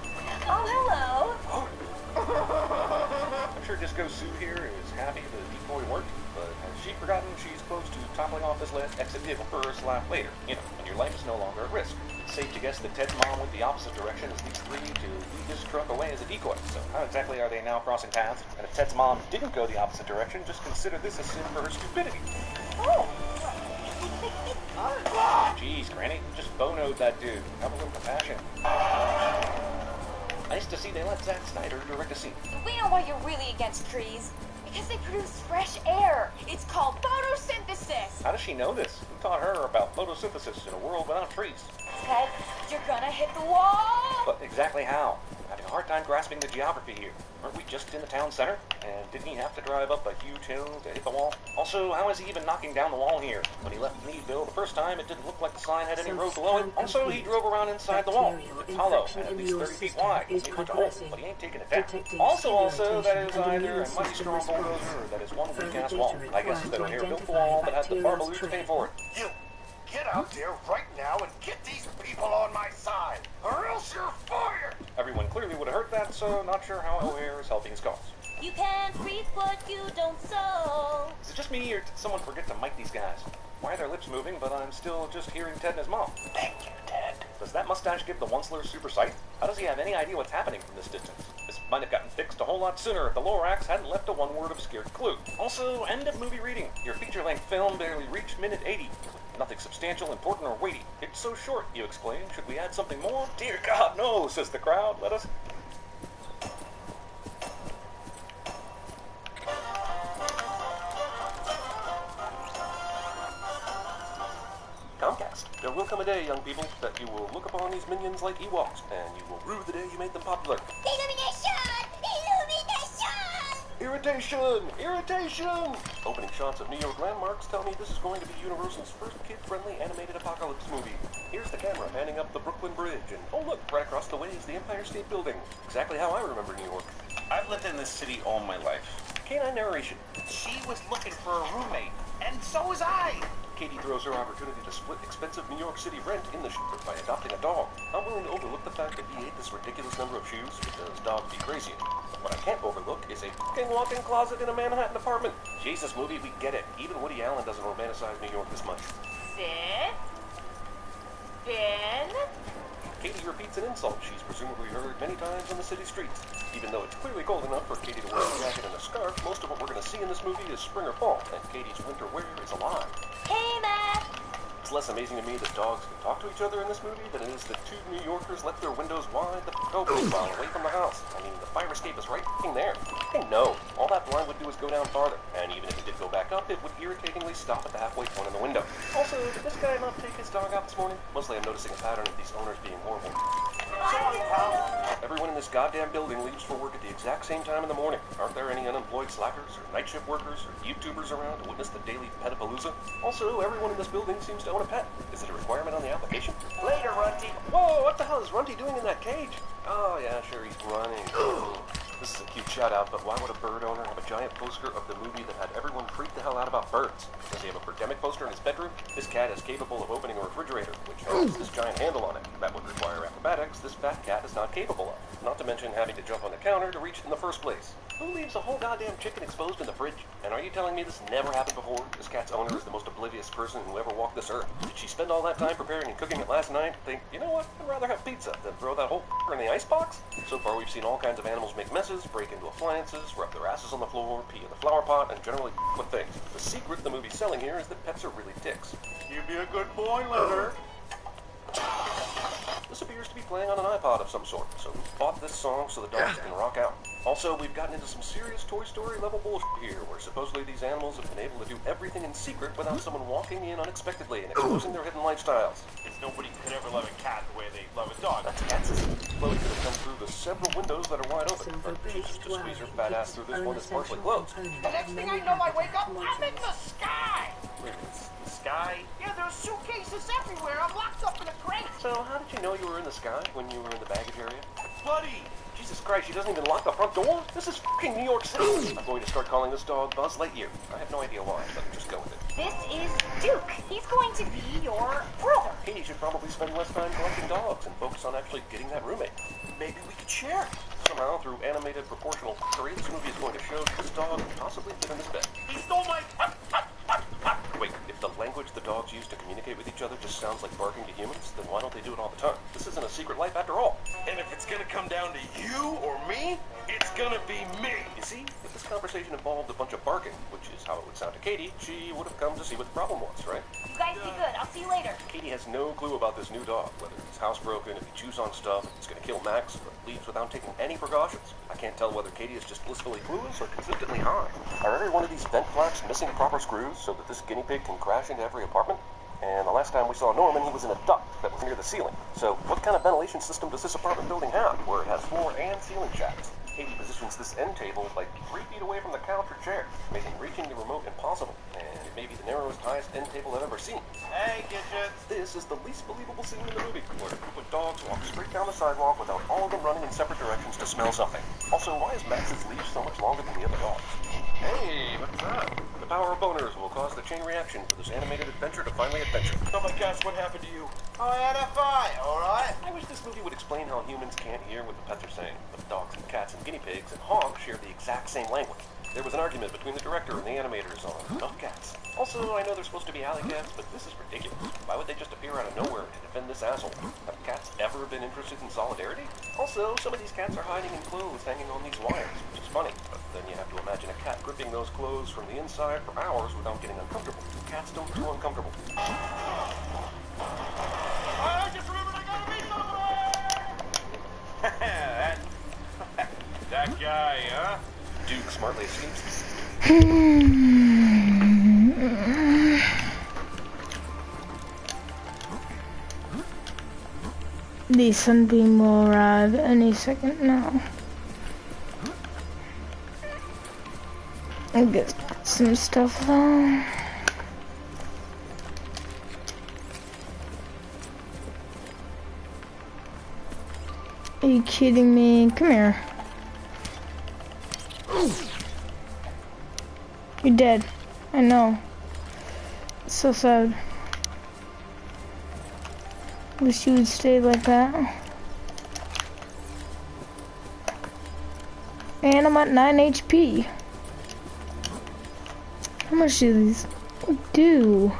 Oh, hello. I'm sure Disco Sue here is happy the decoy worked, but has she forgotten she's close to toppling off this last exit vehicle first lap later? You know, when your life is no longer at risk. It's safe to guess that Ted's mom went the opposite direction as these three to lead this truck away as a decoy. So how exactly are they now crossing paths? And if Ted's mom didn't go the opposite direction, just consider this a sin for her stupidity. Oh. Jeez, Granny, just bonoed that dude. Have a little compassion. Nice to see they let Zack Snyder direct a scene. We know why you're really against trees. Because they produce fresh air. It's called photosynthesis. How does she know this? Who taught her about photosynthesis in a world without trees? Ted, you're gonna hit the wall. But exactly how? I'm having a hard time grasping the geography here. Aren't we just in the town center? And didn't he have to drive up a huge hill to hit the wall? Also, how is he even knocking down the wall here? When he left Meadville the first time, it didn't look like the sign had any road below it. Also, he drove around inside the wall. It's hollow and at least 30 feet wide. He punched a hole, but he ain't taking it down. Also, that is either a mighty strong bulldozer or that is one weak-ass wall. I guess instead of here, built the wall that had the Barbaloots pay for it. You get out there right now and get these people on my side, or else you're fired! Everyone clearly would have heard that, so not sure how O'Hare is helping his cause. You can't reap what you don't sow. Is it just me, or did someone forget to mic these guys? Why are their lips moving, but I'm still just hearing Ted and his mom? Thank you, Ted. Does that mustache give the Onceler super sight? How does he have any idea what's happening from this distance? This might have gotten fixed a whole lot sooner if the Lorax hadn't left a one-word obscured clue. Also, end of movie reading. Your feature-length film barely reached minute 80. Nothing substantial, important, or weighty. It's so short, you exclaim. Should we add something more? Dear God, no, says the crowd. Let us... Comcast. There will come a day, young people, that you will look upon these minions like Ewoks, and you will rue the day you made them popular. Illumination! Illumination! Irritation! Irritation! Opening shots of New York landmarks tell me this is going to be Universal's first kid-friendly animated apocalypse movie. Here's the camera panning up the Brooklyn Bridge, and oh look, right across the way is the Empire State Building. Exactly how I remember New York. I've lived in this city all my life. Canine narration. She was looking for a roommate, and so was I. Katie throws her opportunity to split expensive New York City rent in the shit by adopting a dog. I'm willing to overlook the fact that he ate this ridiculous number of shoes because dogs be crazy. But what I can't overlook is a fucking walk-in closet in a Manhattan apartment. Jesus, movie, we get it. Even Woody Allen doesn't romanticize New York this much. Sit. Bin. Katie repeats an insult she's presumably heard many times on the city streets. Even though it's clearly cold enough for Katie to wear a jacket and a scarf, most of what we're going to see in this movie is spring or fall, and Katie's winter wear is a lie. Hey, Matt. It's less amazing to me that dogs can talk to each other in this movie than it is that two New Yorkers left their windows wide the f*** open while away from the house. I mean, the fire escape is right f***ing there. Hey, no. All that blind would do is go down farther, and even if it did go back up, it would irritatingly stop at the halfway point in the window. Also, did this guy not take his dog out this morning? Mostly I'm noticing a pattern of these owners being horrible. Everyone in this goddamn building leaves for work at the exact same time in the morning. Aren't there any unemployed slackers, or night shift workers, or YouTubers around to witness the daily petapalooza? Also, everyone in this building seems to own a pet. Is it a requirement on the application? Later, Runty. Whoa, what the hell is Runty doing in that cage? Oh, yeah, sure, he's running. This is a cute shout-out, but why would a bird owner have a giant poster of the movie that had everyone freak the hell out about birds? Does he have a Birdemic poster in his bedroom? This cat is capable of opening a refrigerator, which has this giant handle on it. That would require acrobatics this fat cat is not capable of. Not to mention having to jump on the counter to reach it in the first place. Who leaves a whole goddamn chicken exposed in the fridge? And are you telling me this never happened before? This cat's owner is the most oblivious person who ever walked this earth. Did she spend all that time preparing and cooking it last night? Think, you know what, I'd rather have pizza than throw that whole in the icebox? So far we've seen all kinds of animals make messes, break into appliances, rub their asses on the floor, pee in the flower pot, and generally with things. The secret the movie's selling here is that pets are really dicks. You be a good boy, Leonard. This appears to be playing on an iPod of some sort, so who bought this song so the dogs can rock out? Also, we've gotten into some serious Toy Story level bullshit here, where supposedly these animals have been able to do everything in secret without someone walking in unexpectedly and exposing their hidden lifestyles. Because nobody could ever love a cat the way they love a dog. That's Katz's. Chloe could have come through the several windows that are wide open, but she chooses to squeeze her fat ass through this one that's partially closed. The next thing I know, I wake up, I'm in the sky! Wait, it's the sky? Yeah, there's suitcases everywhere. I'm locked up in a crate. So how did you know you were in the sky when you were in the baggage area? Buddy, Jesus Christ, she doesn't even lock the front door? This is fucking New York City. I'm going to start calling this dog Buzz Lightyear. I have no idea why, but just go with it. This is Duke. He's going to be your brother. Katie should probably spend less time collecting dogs and focus on actually getting that roommate. Maybe we could share. Somehow, through animated proportional fuckery, this movie is going to show this dog can possibly fit in this bed. He stole my... Wait, if the language the dogs use to communicate with each other just sounds like barking to humans, then why don't they do it all the time? This isn't a secret life after all. And if it's gonna come down to you or me, it's gonna be me. You see, if this conversation involved a bunch of barking, which is how it would sound to Katie, she would have come to see what the problem was, right? You guys be good. I'll see you later. Katie has no clue about this new dog, whether he's housebroken, if he chews on stuff, if he's gonna kill Max, or leaves without taking any precautions. I can't tell whether Katie is just blissfully clueless or consistently high. Are every one of these vent flaps missing proper screws so that this guinea pig can crash into every apartment? And the last time we saw Norman, he was in a duct that was near the ceiling. So what kind of ventilation system does this apartment building have, where it has floor and ceiling shafts? Katie positions this end table like 3 feet away from the couch or chair, making reaching the remote impossible. And it may be the narrowest, highest end table I've ever seen. Hey, Gidgets. This is the least believable scene in the movie, where a group of dogs walk straight down the sidewalk without all of them running in separate directions to smell something. Also, why is Max's leash so much longer than the other dogs? Hey, what's up? The power of boners will cause the chain reaction for this animated adventure to finally adventure. Oh my gosh, what happened to you? I had a fight, alright? I wish this movie would explain how humans can't hear what the pets are saying, but dogs and cats and guinea pigs and hogs share the exact same language. There was an argument between the director and the animators on enough cats. Also, I know they're supposed to be alley cats, but this is ridiculous. Why would they just appear out of nowhere to defend this asshole? Have cats ever been interested in solidarity? Also, some of these cats are hiding in clothes hanging on these wires, which is funny, but then you have to imagine a cat gripping those clothes from the inside for hours without getting uncomfortable. Cats don't do uncomfortable. I just remembered I gotta be somewhere! that guy, huh? Duke smartly escapes. The sunbeam will arrive any second now. I'll get some stuff on. Are you kidding me? Come here. You're dead. I know. It's so sad. Wish you would stay like that. And I'm at 9 HP. How much do these do?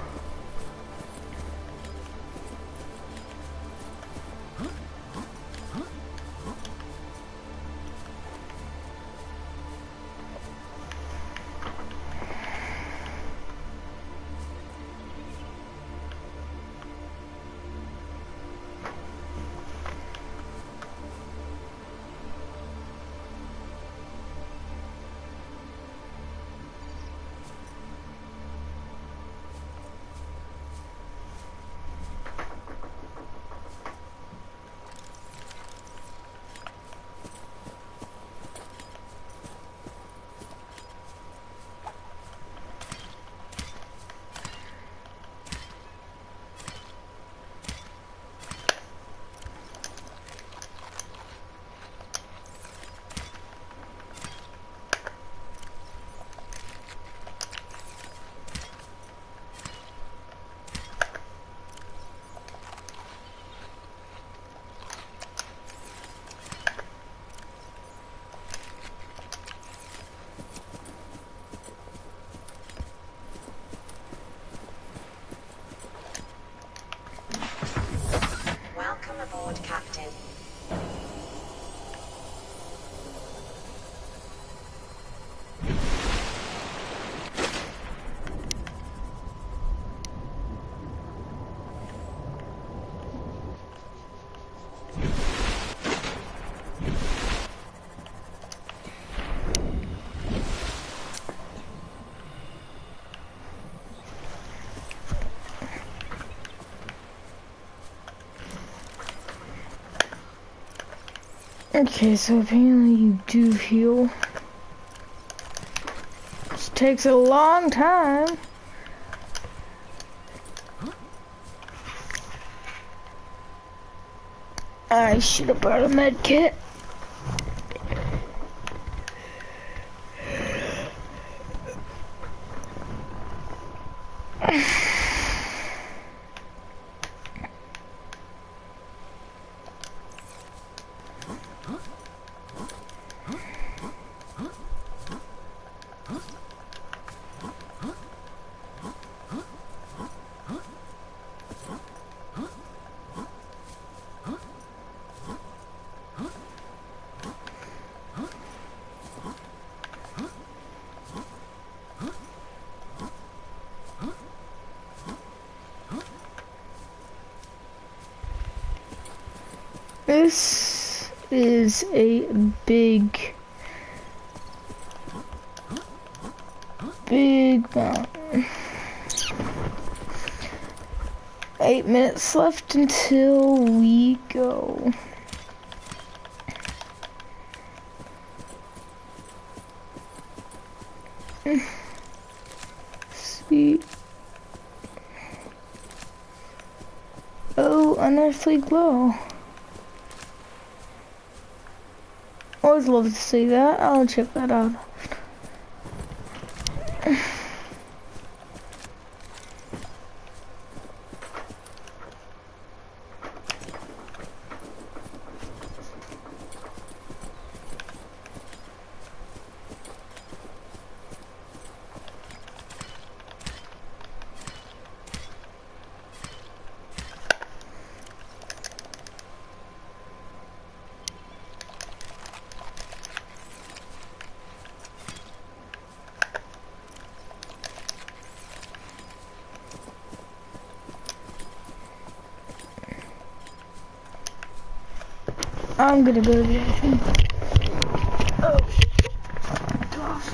Welcome aboard, Captain. Okay, so apparently you do heal. This takes a long time. I should have brought a med kit. This is a big mountain. 8 minutes left until we go. Sweet. Oh, unearthly glow. Always love to see that. I'll check that out. I'm gonna go to the ocean. Oh, gosh.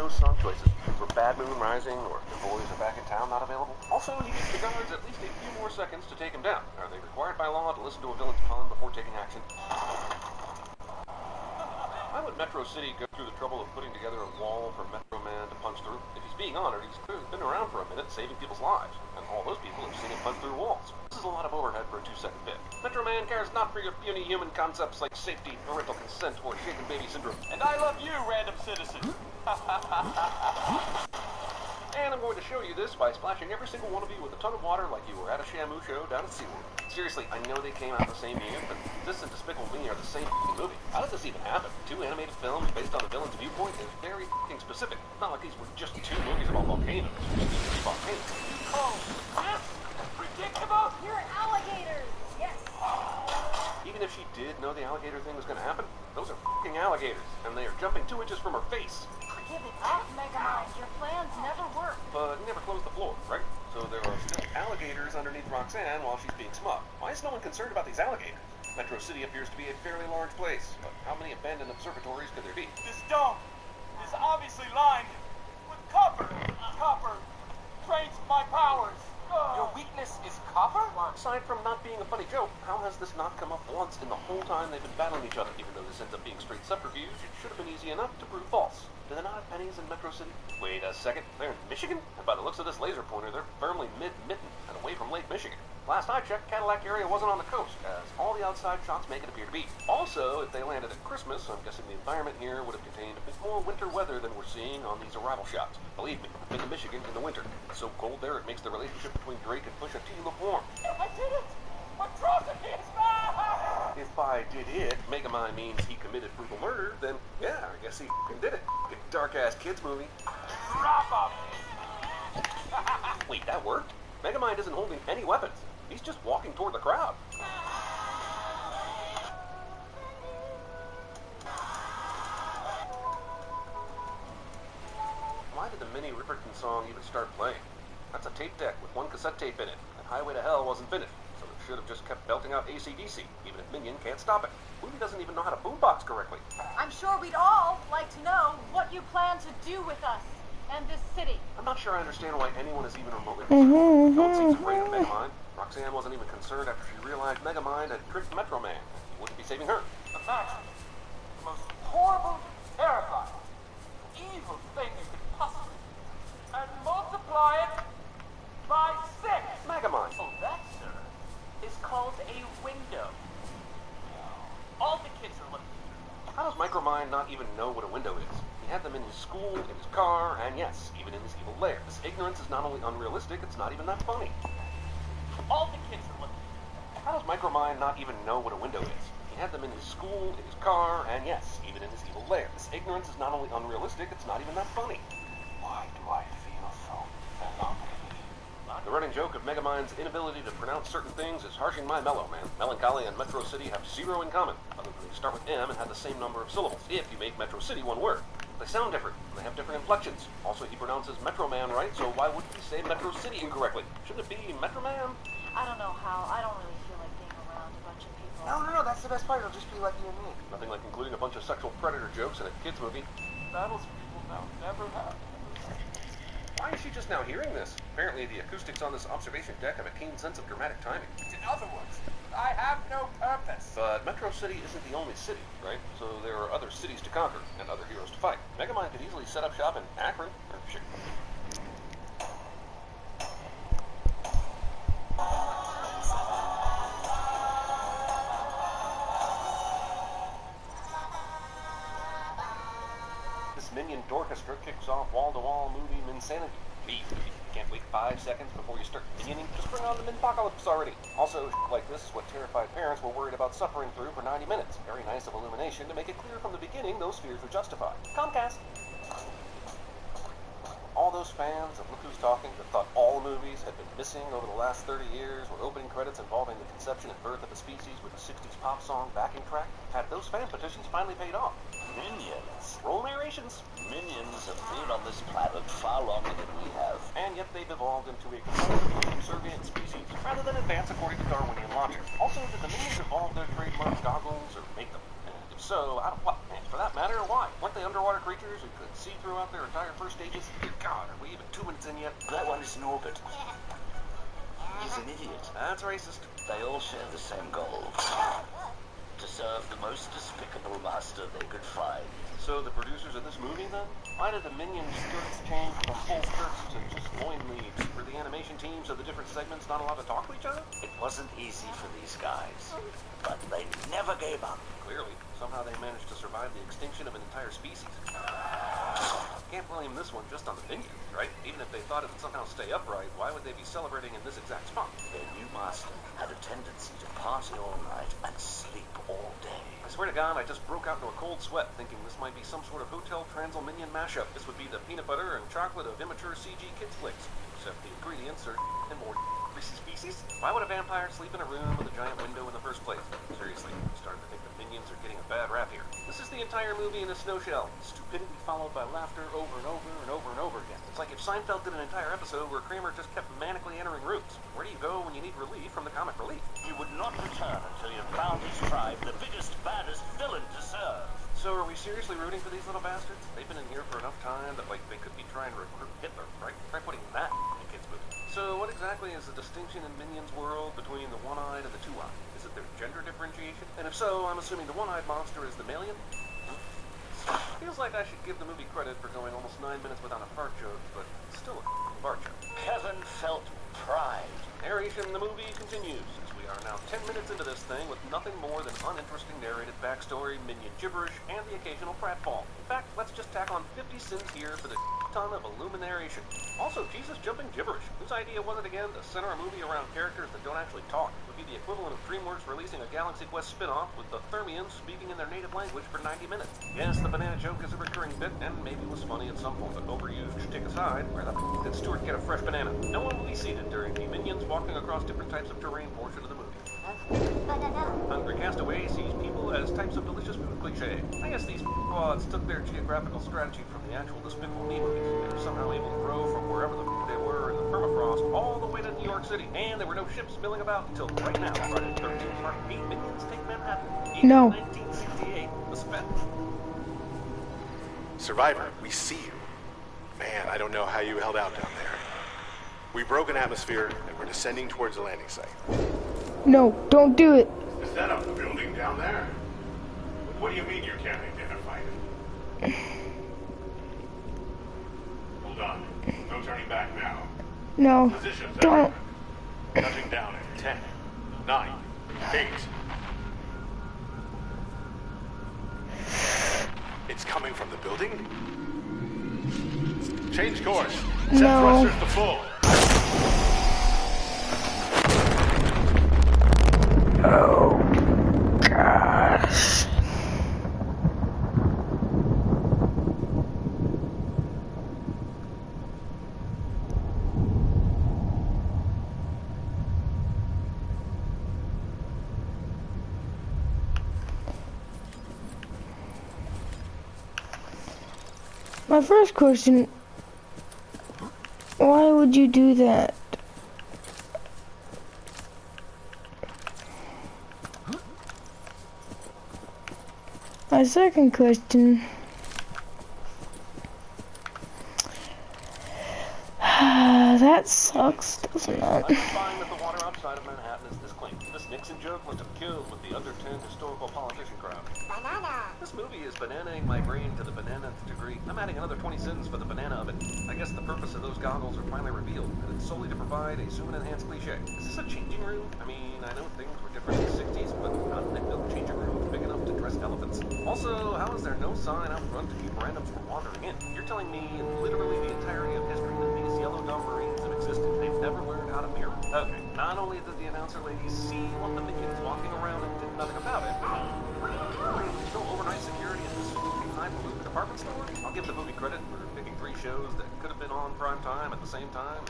Song choices for Bad Moon Rising or The Boys Are Back in Town not available. Also, you give the guards at least a few more seconds to take him down. Are they required by law to listen to a villain's pun before taking action? Why would Metro City go through the trouble of putting together a wall for Metro Man to punch through? If he's being honored, he's clearly been around for a minute saving people's lives, and all those people have seen him punch through walls. This is a lot of overhead for a 2-second bit. Metro Man cares not for your puny human concepts like safety, parental consent, or shaken baby syndrome. And I love you, random citizen. And I'm going to show you this by splashing every single one of you with a ton of water like you were at a Shamu show down at SeaWorld. Seriously, I know they came out the same year, but this and Despicable Me are the same movie. How did this even happen? 2 animated films based on the villain's viewpoint is very specific. Not like these were just 2 movies about volcanoes. Volcanoes. Oh, this? Predictable? You're alligators! Yes! Even if she did know the alligator thing was going to happen, those are alligators, and they are jumping 2 inches from her face. Give it up, Megamind. Your plans never work. But never close the floor, right? So there are still alligators underneath Roxanne while she's being smug. Why is no one concerned about these alligators? Metro City appears to be a fairly large place, but how many abandoned observatories could there be? This dome is obviously lined with copper. Copper drains my powers. Your weakness is copper? Aside from not being a funny joke, how has this not come up once in the whole time they've been battling each other? Even though this ends up being straight subterfuge, it should have been easy enough to prove false. Do they not have pennies in Metro City? Wait a second, they're in Michigan? And by the looks of this laser pointer, they're firmly mid-mitten and away from Lake Michigan. Last I checked, Cadillac area wasn't on the coast, as all the outside shots make it appear to be. Also, if they landed at Christmas, I'm guessing the environment here would have contained a bit more winter weather than we're seeing on these arrival shots. Believe me, I've been to Michigan in the winter. It's so cold there, it makes the relationship between Drake and Pusha T look warm. I did it! Atrocity is back! If by did it, Megamind means he committed brutal murder, then yeah, I guess he did it. Dark-ass kids movie. Drop off! Wait, that worked? Megamind isn't holding any weapons. He's just walking toward the crowd. Why did the mini Ripperton song even start playing? That's a tape deck with 1 cassette tape in it, and Highway to Hell wasn't finished, so it should have just kept belting out AC/DC, even if Minion can't stop it. Movie doesn't even know how to boombox correctly. I'm sure we'd all like to know what you plan to do with us and this city. I'm not sure I understand why anyone is even remotely concerned. No one seems afraid of Megamind. Roxanne wasn't even concerned after she realized Megamind had tricked Metro Man. He wouldn't be saving her. Imagine the most horrible, terrifying, evil thing you could possibly do, and multiply it by 6. Megamind. Oh, that, sir, is called a window. All the kids are looking. How does Micromind not even know what a window is? He had them in his school, in his car, and yes, even in his evil lair. This ignorance is not only unrealistic, it's not even that funny. All the kids are looking. How does Micromind not even know what a window is? He had them in his school, in his car, and yes, even in his evil lair. This ignorance is not only unrealistic, it's not even that funny. Why do I feel so melancholy? The running joke of Megamind's inability to pronounce certain things is harshing my mellow, man. Melancholy and Metro City have 0 in common, other than they start with M and have the same number of syllables, if you make Metro City one word. They sound different, and they have different inflections. Also, he pronounces Metro Man right, so why wouldn't he say Metro City incorrectly? Shouldn't it be Metro Man? I don't know how. I don't really feel like being around a bunch of people. No, that's the best part. It'll just be like you and me. Nothing like including a bunch of sexual predator jokes in a kid's movie. Battles people now never have. Why is she just now hearing this? Apparently the acoustics on this observation deck have a keen sense of dramatic timing. In other words, I have no purpose. But Metro City isn't the only city, right? So there are other cities to conquer, and other heroes to fight. Megamind could easily set up shop in Akron, or shit. Minions Minion Dorchestra kicks off wall-to-wall movie Minsanity. Beef. Can't wait 5 seconds before you start minioning? Just bring on the Minpocalypse already. Also, like this is what terrified parents were worried about suffering through for 90 minutes. Very nice of Illumination to make it clear from the beginning those fears were justified. Comcast. All those fans of Look Who's Talking that thought all movies had been missing over the last 30 years were opening credits involving the conception and birth of a species with a 60s pop song backing track, had those fan petitions finally paid off? Minions. Roll narrations. Minions have been on this planet far longer than we have. And yet they've evolved into a completely subservient species, rather than advance according to Darwinian logic. Also, did the Minions evolve their trademark goggles or make them? And if so, out of what? And for that matter, why? Weren't they underwater creatures who could see throughout their entire first stages? Dear God, are we even 2 minutes in yet? That one is in orbit. He's an idiot. That's racist. They all share the same goal. To serve the most despicable master they could find. So the producers of this movie, then? Why did the Minions' skirts change from full skirts to just loin leaves? Were the animation teams of the different segments not allowed to talk to each other? It wasn't easy for these guys, but they never gave up. Clearly. Somehow they managed to survive the extinction of an entire species. Can't blame this one just on the Minions, right? Even if they thought it would somehow stay upright, why would they be celebrating in this exact spot? Their new master had a tendency to party all night and sleep all day. I swear to God, I just broke out into a cold sweat thinking this might be some sort of Hotel Transylminion mashup. This would be the peanut butter and chocolate of immature CG kids flicks. Except the ingredients are and more greasy species. Why would a vampire sleep in a room with a giant window in the first place? Seriously, I'm starting to think the Minions are getting a bad rap here. This is the entire movie in a snowshell. Stupidity followed by laughter over and over and over and over again. It's like if Seinfeld did an entire episode where Kramer just kept manically entering rooms. Where do you go when you need relief from the comic relief? He would not return until he had found his tribe the biggest, baddest villain to serve. So are we seriously rooting for these little bastards? They've been in here for enough time that, like, they could be trying to recruit Hitler, right? Try putting that in a kid's movie. So what exactly is the distinction in Minions' world between the one-eyed and the two-eyed? Is it their gender differentiation? And if so, I'm assuming the one-eyed monster is the Malian? Feels like I should give the movie credit for going almost 9 minutes without a fart joke, but still a fart joke. Kevin felt pride. Narration in the movie continues, as we are now 10 minutes into this thing with nothing more than uninteresting narrated backstory, Minion gibberish, and the occasional pratfall. In fact, let's just tack on 50 cents here for the ton of illumination. Also, Jesus jumping gibberish. Whose idea was it again to center a movie around characters that don't actually talk? It would be the equivalent of DreamWorks releasing a Galaxy Quest spin-off with the Thermians speaking in their native language for 90 minutes. Yes, the banana joke is a recurring bit, and maybe was funny at some point, but overused. Take aside, where the did Stuart get a fresh banana? No one will be seated during the Minions walking across different types of terrain portion of the movie. Hungry Castaway sees people as types of delicious food cliche. I guess these quads took their geographical strategy from the actual Despicable Me movies. They were somehow able to grow from wherever they were in the permafrost all the way to New York City. And there were no ships milling about until right now. Friday the 13th, Part 8 Minions take Manhattan. No. 1968. Suspense. Survivor, we see you. Man, I don't know how you held out down there. We broke an atmosphere, and we're descending towards the landing site. No, don't do it. Is that a building down there? What do you mean you can't identify it? Hold on. No turning back now. No, Positions, don't. everyone. Touching down in 10, 9, 8. It's coming from the building? Change course. Set No. thrusters to full. Oh, gosh. My first question, why would you do that? My second question, that sucks, doesn't it? I'm fine that the water outside of Manhattan is this clean. This Nixon joke must have killed with the under 10 historical politician crowd. Banana. This movie is bananaing my brain to the bananath degree. I'm adding another 20 cents for the banana oven. I guess the purpose of those goggles are finally revealed, and it's solely to provide a zoom-in-enhanced cliche. Is this a changing room? I mean, I know things were different in the 60s, but how did they build changing rooms big enough to dress elephants? Also, how is there no sign out front to keep randoms from wandering in? You're telling me in literally the entirety of history that these yellow dumb marines have existed, they've never learned how to mirror? Okay, not only did the announcer lady see one of the minions walking around and did nothing about it, there's no overnight security at this highfalutin department store? I'll give the movie credit for picking 3 shows that could have been on prime time at the same time.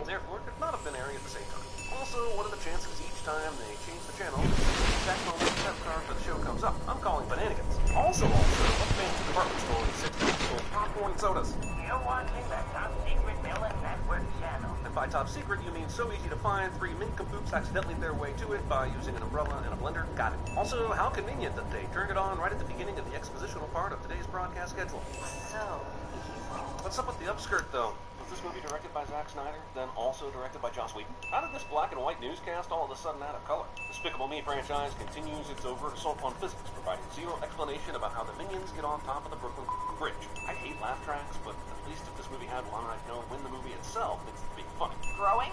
Therefore, could not have been airing at the same time. Also, what are the chances each time they change the channel, the exact moment the test card for the show comes up? I'm calling shenanigans. Also, let's manage the department store with 6 people, popcorn and sodas. You're watching the Top Secret Villain Network channel. And by top secret, you mean so easy to find 3 mincompoops accidentally their way to it by using an umbrella and a blender. Got it. Also, how convenient that they turned it on right at the beginning of the expositional part of today's broadcast schedule. So, what's up with the upskirt, though? Was this movie directed by Zack Snyder, then also directed by Joss Whedon? How did this black and white newscast all of a sudden out of color? Despicable Me franchise continues its overt assault on physics, providing zero explanation about how the minions get on top of the Brooklyn Bridge. I hate laugh tracks, but at least if this movie had one, I'd know when the movie itself is being funny. Growing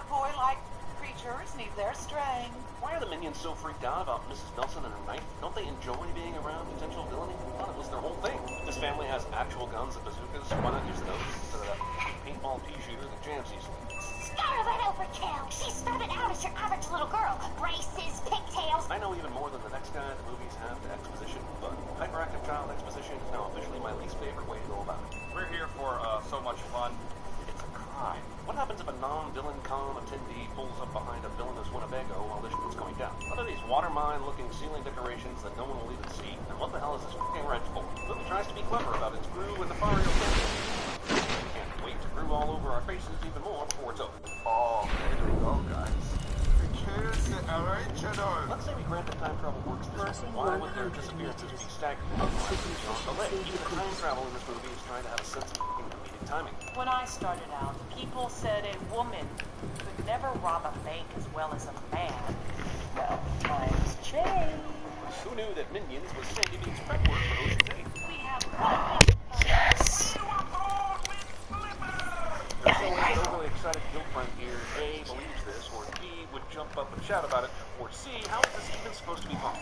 boy-like creatures need their strength. Why are the minions so freaked out about Mrs. Nelson and her knife? Don't they enjoy being around potential villainy? I thought it was their whole thing. This family has actual guns and bazookas. Why not use those instead of that paintball pea shooter that jams easily? Scarlet overkill! She started out as your average little girl. Braces, pigtails. I know even more than the next guy the movies have to exposition, but hyperactive child exposition is now officially my least favorite way to go about it. We're here for so much fun. It's a crime. What happens if a non-villain con attendee pulls up behind a villainous Winnebago while this shit's going down? What are these water mine-looking ceiling decorations that no one will even see? And what the hell is this fucking wrench for? The movie tries to be clever about its brew and Nefario campaign. Can't wait to brew all over our faces even more before it's over. Oh, here we go, guys. Here's the original. Let's say we grant that time travel works this way. Why would their disappearances be staggered? Even the time travel in this movie is trying to have a sense of comedic timing. When I started out, people said a woman could never rob a bank as well as a man. Well, times change. Who knew that Minions was Sandy Bean's prep work for Ocean's 8? We have one. Yes! There's no way that overly excited girlfriend here A, believes this, or B, would jump up and shout about it, or C, how is this even supposed to be fun?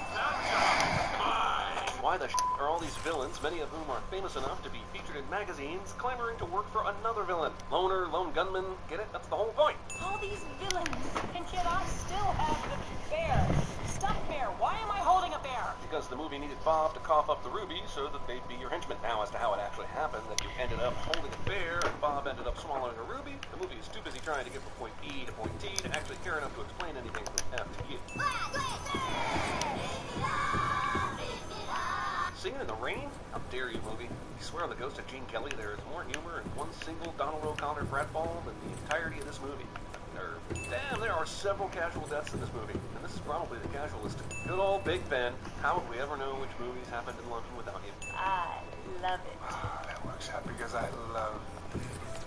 Why the are all these villains, many of whom are famous enough to be featured in magazines, clamoring to work for another villain? Loner, lone gunman, get it? That's the whole point. All these villains, and yet I still have the bear. Stuffed bear. Why am I holding a bear? Because the movie needed Bob to cough up the ruby so that they'd be your henchmen. Now, as to how it actually happened, that you ended up holding a bear and Bob ended up swallowing a ruby, the movie is too busy trying to get from point B to point T to actually care enough to explain anything from F to U. Singing in the Rain? How dare you, movie? I swear on the ghost of Gene Kelly, there is more humor in one single Donald O'Connor pratfall than the entirety of this movie. Damn, there are several casual deaths in this movie, and this is probably the casualist. Good old Big Ben. How would we ever know which movies happened in London without him? I love it. That works out because I love.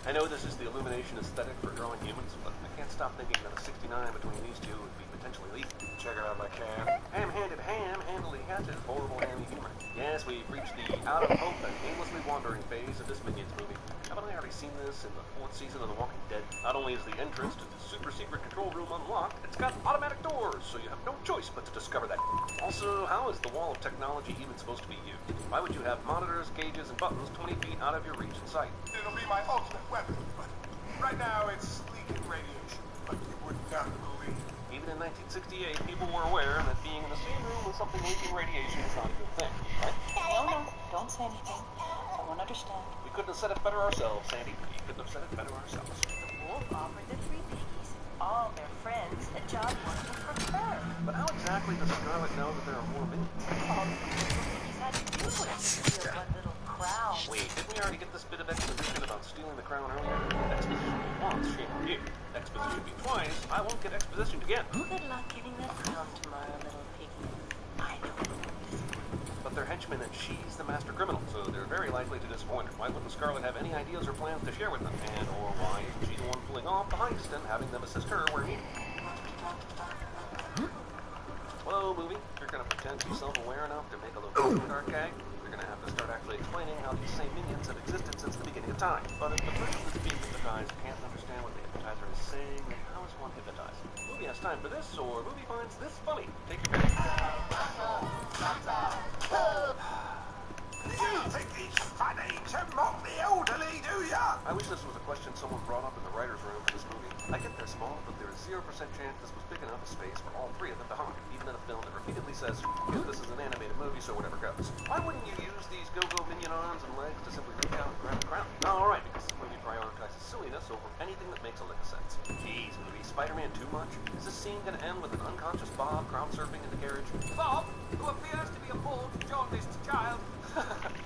I know this is the Illumination aesthetic for growing humans, but I can't stop thinking that a 69 between these two would be potentially lethal. Check it out like ham. Ham-handed ham, handily hatchet, horrible hammy humor. Yes, we've reached the out of hope and aimlessly wandering phase of this Minions movie. Haven't I already seen this in the 4th season of The Walking Dead? Not only is the entrance to the super secret control room unlocked, it's got automatic doors, so you have no choice but to discover that. Also, how is the wall of technology even supposed to be used? Why would you have monitors, gauges, and buttons 20 feet out of your reach and sight? It'll be my ultimate weapon, but right now it's leaking radiation. But you would not believe. Even in 1968, people were aware that being in the same room with something leaking radiation is not a good thing, right? No, don't say anything. I won't understand. We couldn't have said it better ourselves, Sandy. We couldn't have said it better ourselves. The wolf offered the 3 piggies and all their friends a job working for her. But how exactly does Scarlet know that there are more minions? All the piggies had to do with steal one little crown. Wait, didn't we already get this bit of exposition about stealing the crown earlier? Exposition be once, shame on you. Exposition be twice, I won't get exposition again. Good luck getting that crown tomorrow, little piggy. I know it will disappoint. But they're henchmen and she's the master criminal, so they're very likely to disappoint her. Why wouldn't Scarlet have any ideas or plans to share with them? And or why isn't she the one pulling off the heist and having them assist her where needed? Hello, movie. You're gonna pretend to be self-aware enough to make a look dark gag? You're gonna have to start actually explaining how these same minions have existed since the beginning of time. But if the person that's being hypnotized can't understand what the hypnotizer is saying, then how is one hypnotized? Movie has time for this, or movie finds this funny. Take your pick. You think it's funny to mock the elderly, do ya? I wish this was a question someone brought up in the writer's room for this movie. I get they're small, but there is 0% chance this was big enough a space for all three of them to haunt, even in a film that repeatedly says, this is an animated movie, so whatever goes. Why wouldn't you use these go-go minion arms and legs to simply reach out and grab the crown? Alright, because this movie prioritizes silliness over anything that makes a lick of sense. Jeez, movie, Spider-Man too much? Is this scene gonna end with an unconscious Bob crowd surfing in the carriage? Bob, who appears to be a bored, jaundiced child.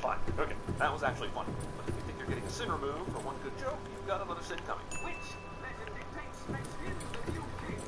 Fine, okay, that was actually funny. But if you think you're getting a sin removed for one good joke, you've got another sin coming. Which legend dictates makes him the new king?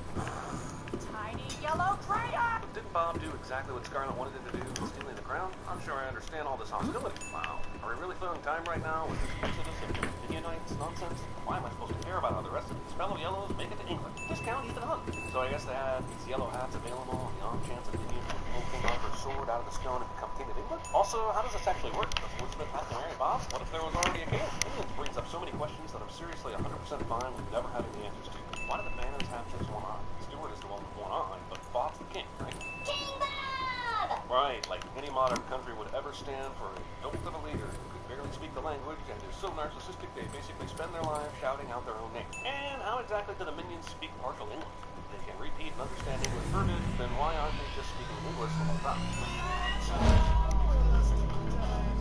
Tiny yellow crayon! But didn't Bob do exactly what Scarlet wanted him to do, stealing the crown? I'm sure I understand all this hostility. Wow, are we really filling time right now with this Exodus and Minionites nonsense? Why am I supposed to care about how the rest of these fellow yellows make it to England? Discount Ethan Hunt. So I guess they had these yellow hats available on the off chance of Minions would pull King Arthur's sword out of the stone and become King of England? Also, how does this actually work? Does Elizabeth have to marry Bob? What if there was already a king? Minions brings up so many questions that I'm seriously 100% fine with never having the answers to. Why do the banners have just one eye? Stuart is the one with one eye, but Bob's the king, right? King Bob! Right, like any modern country would ever stand for a dolt of a leader who could barely speak the language and is so narcissistic they basically spend their lives shouting out their own name. And how exactly do the minions speak partial English? If they can repeat and understand English verbiage, then why aren't they just speaking English the whole time?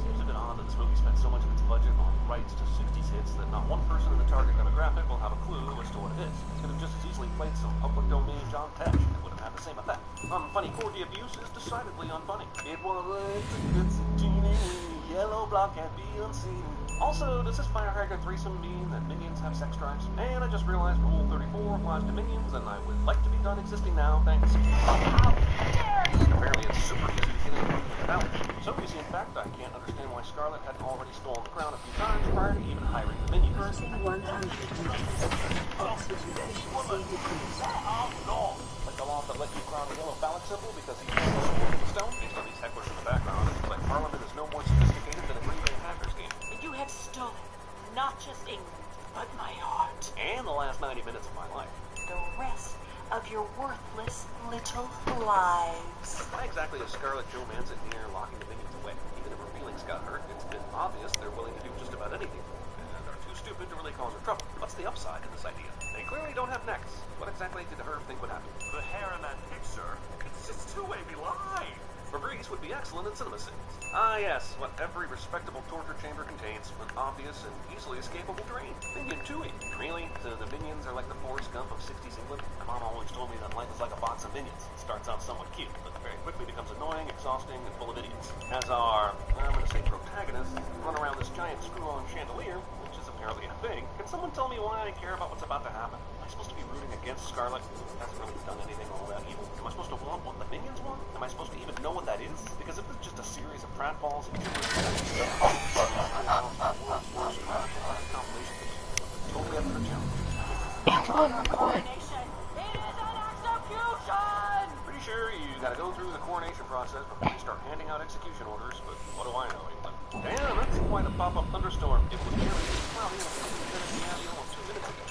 Seems a bit odd that this movie spent so much of its budget on rights to 60s hits that not one person in the target demographic will have a clue as to what it is. It could have just as easily played some public domain John Tesh and it would have had the same effect. Unfunny corgi abuse is decidedly unfunny. It was a teeny yellow block can't be unseen. Also, does this fire hydrant threesome mean that minions have sex drives? And I just realized Rule 34 applies to minions, and I would like to be done existing now, thanks. How dare you! Apparently it's super easy to get in without. So you see, in fact, I can't understand why Scarlet hadn't already stolen the crown a few times prior to even hiring the minions. Passing 100 meters. Oxygen efficiency decreased. Oh, no! Like the law that let you crown the yellow phallic symbol because he's the stone? Based on these hecklers in the background, it looks like Parliament is no more sophisticated than a Green Bay Packers game. You have stolen not just England, but my heart. And the last 90 minutes of my life. The rest of your worthless little lives. Why exactly is Scarlet Johansson near locking the minions away? Even if her feelings got hurt, it's been obvious they're willing to do just about anything. And they're too stupid to really cause her trouble. What's the upside to this idea? They clearly don't have necks. What exactly did her think would happen? The hair in that picture, it's just too wavy line. Febreze would be excellent in cinema scenes. Ah yes, what every respectable torture chamber contains, an obvious and easily escapable drain. Minion tooing. Really? So the minions are like the Forrest Gump of 60s England? My mom always told me that life is like a box of minions. It starts out somewhat cute, but very quickly becomes annoying, exhausting, and full of idiots. As our, I'm gonna say protagonists, run around this giant screw-on chandelier, which is apparently a thing. Can someone tell me why I care about what's about to happen? Am I supposed to be rooting against Scarlet, who hasn't really done anything all that evil? Am I supposed to want what the minions want? Am I supposed to even know what that is? Because if it's just a series of pratfalls and gibberish, totally up for a challenge. Coronation! It is an execution! Pretty sure you gotta go through the coronation process before you start handing out execution orders, but what do I know, England? Damn, that's quite a pop-up thunderstorm. It was guaranteed. Well, you know, almost 2 minutes ago.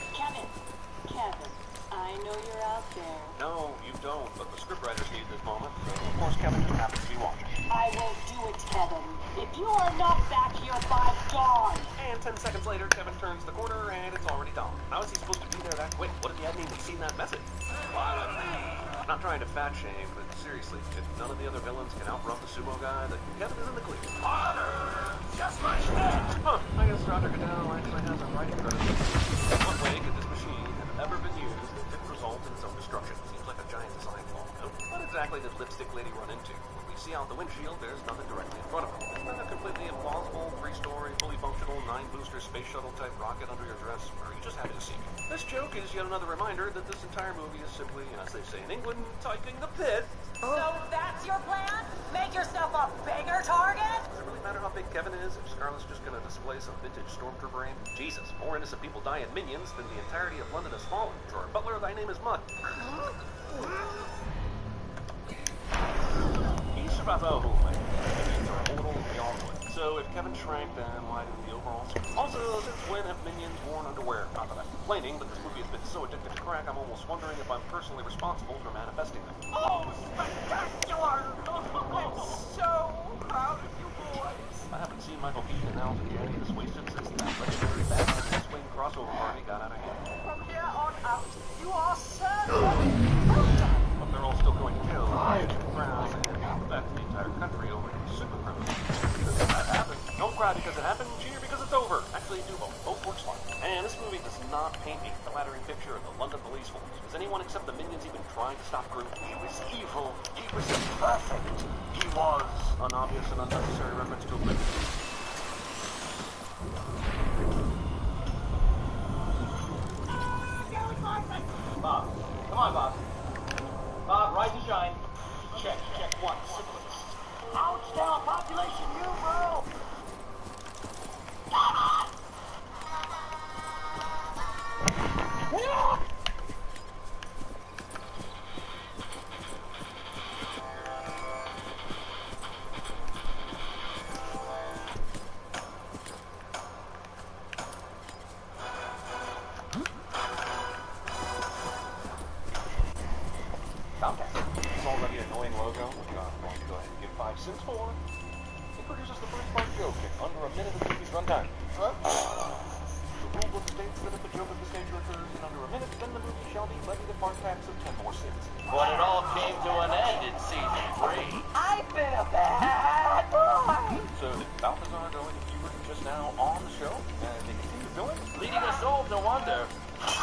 Kevin, I know you're out there. No, you don't, but the scriptwriters need this moment, so of course Kevin just happens to be watching. I won't do it, Kevin. If you are not back here by dawn. And 10 seconds later, Kevin turns the corner and it's already dawn. How is he supposed to be there that quick? What if he hadn't even seen that message? I'm not trying to fat shame, but seriously, if none of the other villains can outrun the sumo guy, then Kevin is in the clear. Just like that. Huh, I guess Roger Goodell actually has a writing credit. In what way could this machine have ever been used that didn't result in its own destruction? Seems like a giant design flaw. What exactly did Lipstick Lady run into? When we see out the windshield, there's nothing directly in front of her. Isn't that a completely implausible, 3-story, fully functional, 9-booster space shuttle type rocket under your dress? Or are you just happy to see me? This joke is yet another reminder that this entire movie is simply, as they say in England, typing the pit. So that's your plan? Make yourself a bigger target? Does it really matter how big Kevin is if Scarlet's just gonna display some vintage stormtrooper aim? Jesus, more innocent people die in Minions than the entirety of London has fallen. Troy Butler, thy name is Mud. So if Kevin shrank, then why did the overall... Also, since when have minions worn underwear? Not that I'm complaining, but this movie has been so addicted to crack, I'm almost wondering if I'm personally responsible for manifesting them. Oh, spectacular! I'm so proud of you boys. I haven't seen Michael Keaton and Alvin Janney this wasted since that legendary Batman Swing crossover party got out of hand. From here on out, you are certainly welcome. But they're all still going to kill the crowd and affect the entire country over super criminals. Because that happened. Don't cry because it happened, cheer because it's over. Actually, do both. Both works fine. And this movie does not paint a flattering picture of the London police force. Does anyone except the minions even trying to stop Groot? He was evil. He was imperfect. He was an obvious and unnecessary reference to Oblivion. Bob. Come on, Bob. Bob, rise and shine. Check one. Ouch, down, population, you, bro! Come on! This already annoying logo, which I'm going to go ahead and give 5 cents for. It produces the first part joke in under a minute of the movie's runtime. The rule book states that if a joke of this nature occurs in under a minute, then the movie shall be levied a part tax of 10 more cents. But it all came to an end in season 3. I've been a bad boy. So did Balthazar go into puberty just now on the show? And they continue going? Leading us all to wonder,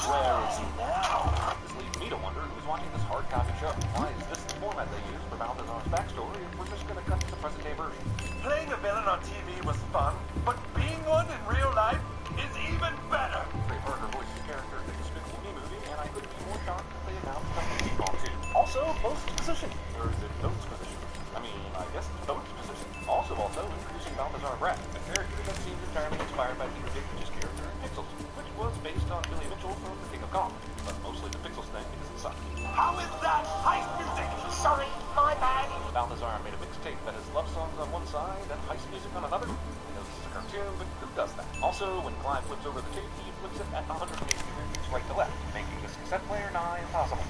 where is he now? This leads me to wonder who's watching this hard copy show. Why is this the format they use for Balthazar's backstory if we're just going to cut to the present day version? Playing a villain on TV was fun, but being one in real life is even better. Trey Parker voiced the character in the Despicable Me movie, and I couldn't be more shocked that they announced something to Default 2. Also, post-position. Or is it post-position? I mean, I guess it's post-position. Also, introducing Balthazar Brett, a character that seems entirely inspired by Peter Dinklage's character in Pixels, which was based on Billy Mitchell from The King of Kong, but mostly the Pixels thing because it sucked. How is that heist music? Sorry, my bad. Balthazar made a mixtape that has love songs on one side and heist music on another. I know this is a cartoon, but who does that? Also, when Clive flips over the tape, he flips it at 180 degrees right to left, making this cassette player nigh impossible.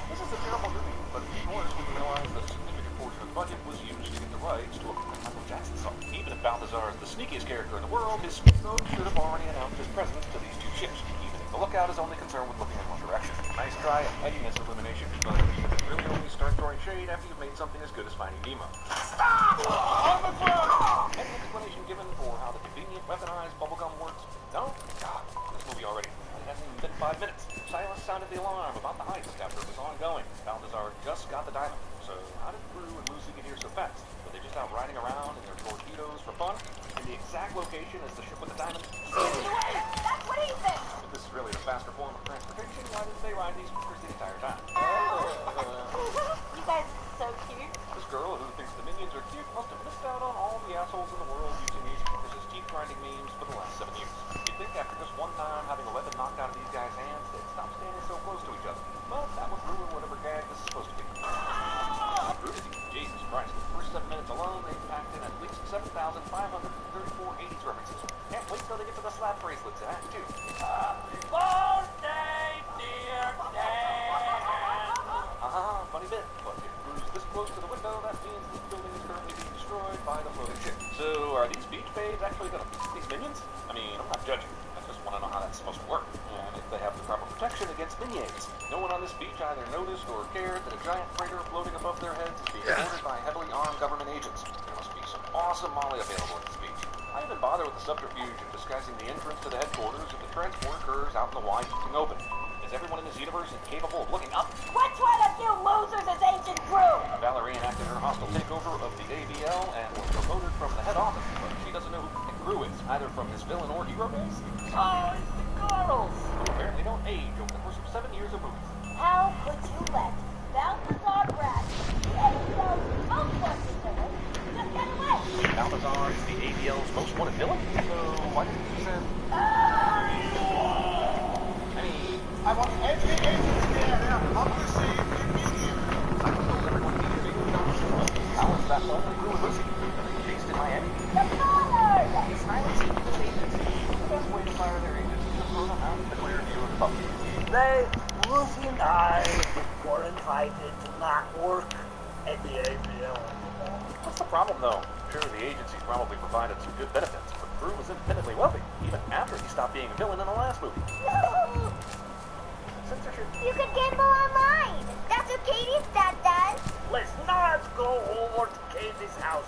This is a terrible movie, but it's worse when you realize that a significant portion of the budget was used to get the rights to a Michael Jackson song. Even if Balthazar is the sneakiest character in the world, his scapegoat should have already announced his presence to these two ships, even if the lookout is only concerned with looking in one direction. Nice try at pettiness elimination, but you can really only start throwing shade after you've made something as good as Finding Nemo. Stop! On the ground! Any explanation given for how the convenient weaponized bubblegum works? No? God, this movie already. It hasn't even been 5 minutes. Silas sounded the alarm about the heist after it was ongoing. Balthazar just got the diamond. So how did Gru and Lucy get here so fast? Were they just out riding around in their torpedoes for fun? In the exact location as the ship with the diamond? Wait, that's what he thinks. If this is really the faster form of transportation, why didn't they ride these fuckers the entire time? You guys are so cute. This girl who thinks the minions are cute must have missed out on all the assholes in the world using these fuckers as teeth-grinding memes for the last 7 years. You'd think after just one time having a weapon knocked out of these guys' hands, they'd stop standing so close to each other. But that would ruin whatever gag this is supposed to be. Jesus Christ, in the first 7 minutes alone, they've packed in at least 7,534 80s references. Can't wait till they get to the slap bracelets in Act 2. Birthday, dear Dan! Funny bit, but if Gru's this close to the window, that means this building is currently being destroyed by the floating ship. So, are these beach babes actually gonna fix these minions? I mean, I'm not judging. I just want to know how that's supposed to work, and if they have the proper protection against minions. No one on this beach either noticed or cared that a giant freighter floating above their heads is being ordered by heavily armed government agents. There must be some awesome molly available at this beach. I even bother with the subterfuge of disguising the entrance to the headquarters if the transport occurs out in the wide open. Is everyone in this universe incapable of looking up? Which one of you losers is Agent Gru? Valerie enacted her hostile takeover of the ABL and was promoted from the head office, but she doesn't know who Gru is, either from his villain or hero days. Oh, it's the girls. Who apparently don't age over the course of 7 years of movies. How could you let Balthazar Brett, the ABL's most wanted villain, just get away? Balthazar is the ABL's most wanted villain? So why didn't you send... I want every agent there up to see if you need you. I told everyone to be your big How is that one? Who was Lucy? Miami. The father! These silent secret agency, the best way to fire their agents is to throw them out in the clear view of the public. Lucy and I were invited to not work at the ABL anymore. What's the problem, though? Sure, the agency probably provided some good benefits, but Drew was infinitely wealthy, even after he stopped being a villain in the last movie. Censorship. You can gamble online. That's what Katie's dad does. Let's not go over to Katie's house.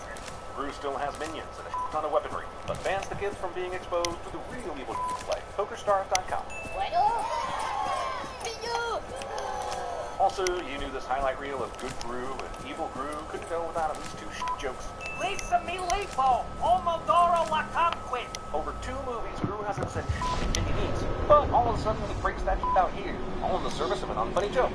Drew still has minions and a ton of weaponry, but bans the kids from being exposed to the real evil like PokerStars.com. Also, you knew this highlight reel of good Gru and evil Gru couldn't go without at least 2 jokes. Lisa Milipo, Omodoro La Conquit. Over 2 movies, Gru hasn't said in needs, but all of a sudden he breaks that out here, all in the service of an unfunny joke.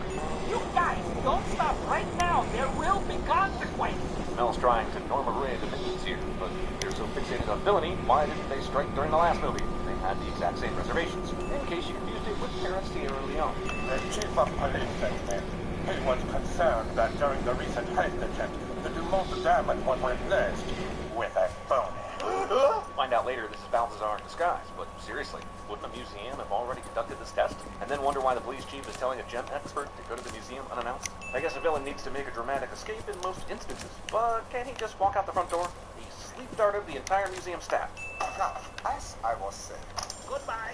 You guys, don't stop right now. There will be consequences. Mel's trying to norm-array the minions here, but they're so fixated on villainy, why didn't they strike during the last movie? They had the exact same reservations, in case you confused it with Terra Sierra Leone. The chief of police said to me he was concerned that during the recent heist attempt, the most damage was replaced with a phony. Find out later this is Balthazar in disguise, but seriously, wouldn't a museum have already conducted this test? And then wonder why the police chief is telling a gem expert to go to the museum unannounced? I guess a villain needs to make a dramatic escape in most instances, but can't he just walk out the front door? He sleep-darted the entire museum staff. Now, as I was saying, Goodbye.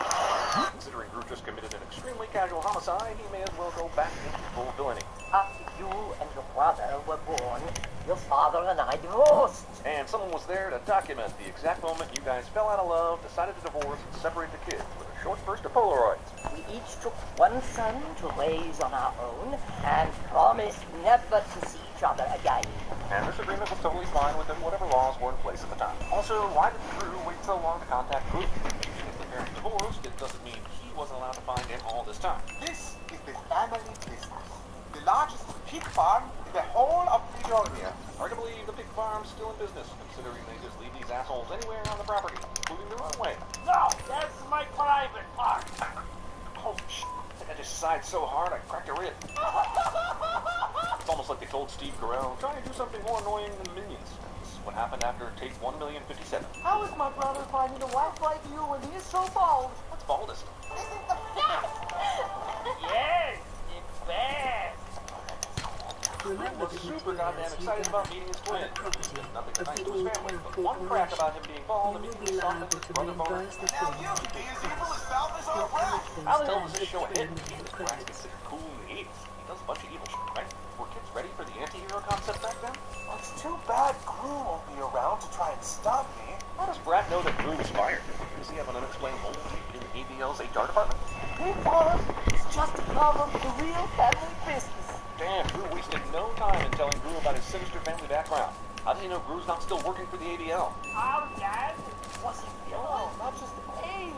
Considering Gru just committed an extremely casual homicide, he may as well go back into full villainy. After you and your brother were born, your father and I divorced. And someone was there to document the exact moment you guys fell out of love, decided to divorce, and separate the kids with a short burst of Polaroids. We each took one son to raise on our own and promised never to see each other again. And this agreement was totally fine within whatever laws were in place at the time. Also, why did Drew wait so long to contact Gru? If the parents divorced, it doesn't mean he wasn't allowed to find him all this time. this is the family business. The largest pig farm in the whole of Virginia. Hard to believe the pig farm's still in business, considering they just leave these assholes anywhere on the property, including their own way. No, that's my private part. Holy shit. I think I just sighed so hard I cracked a rib. It's almost like they told Steve Carell, try and do something more annoying than Minions. That's what happened after take 1,057. How is my brother finding a wife like you when he is so bald? What's baldest? This is the best! Yes, it's bad. Drew was super goddamn excited about meeting his twin. Nothing to thank to his family, but one crack about him being bald immediately softened his brother bone. Now you can be as evil as Balthazar Brown. I'll tell this show a hit. He was perhaps considered cool in the 80s. He does a bunch of evil shit, right? Were kids ready for the anti-hero concept back then? Well, it's too bad Gru won't be around to try and stop me. How does Brat know that Drew was fired? Does he have an unexplained hole in the ABL's HR department? Because it's just a problem with the real family business. Damn, Drew wasted no time in telling Drew about his sinister family background. How does he know Drew's not still working for the ABL? Our dad was a No, villain. not just a villain,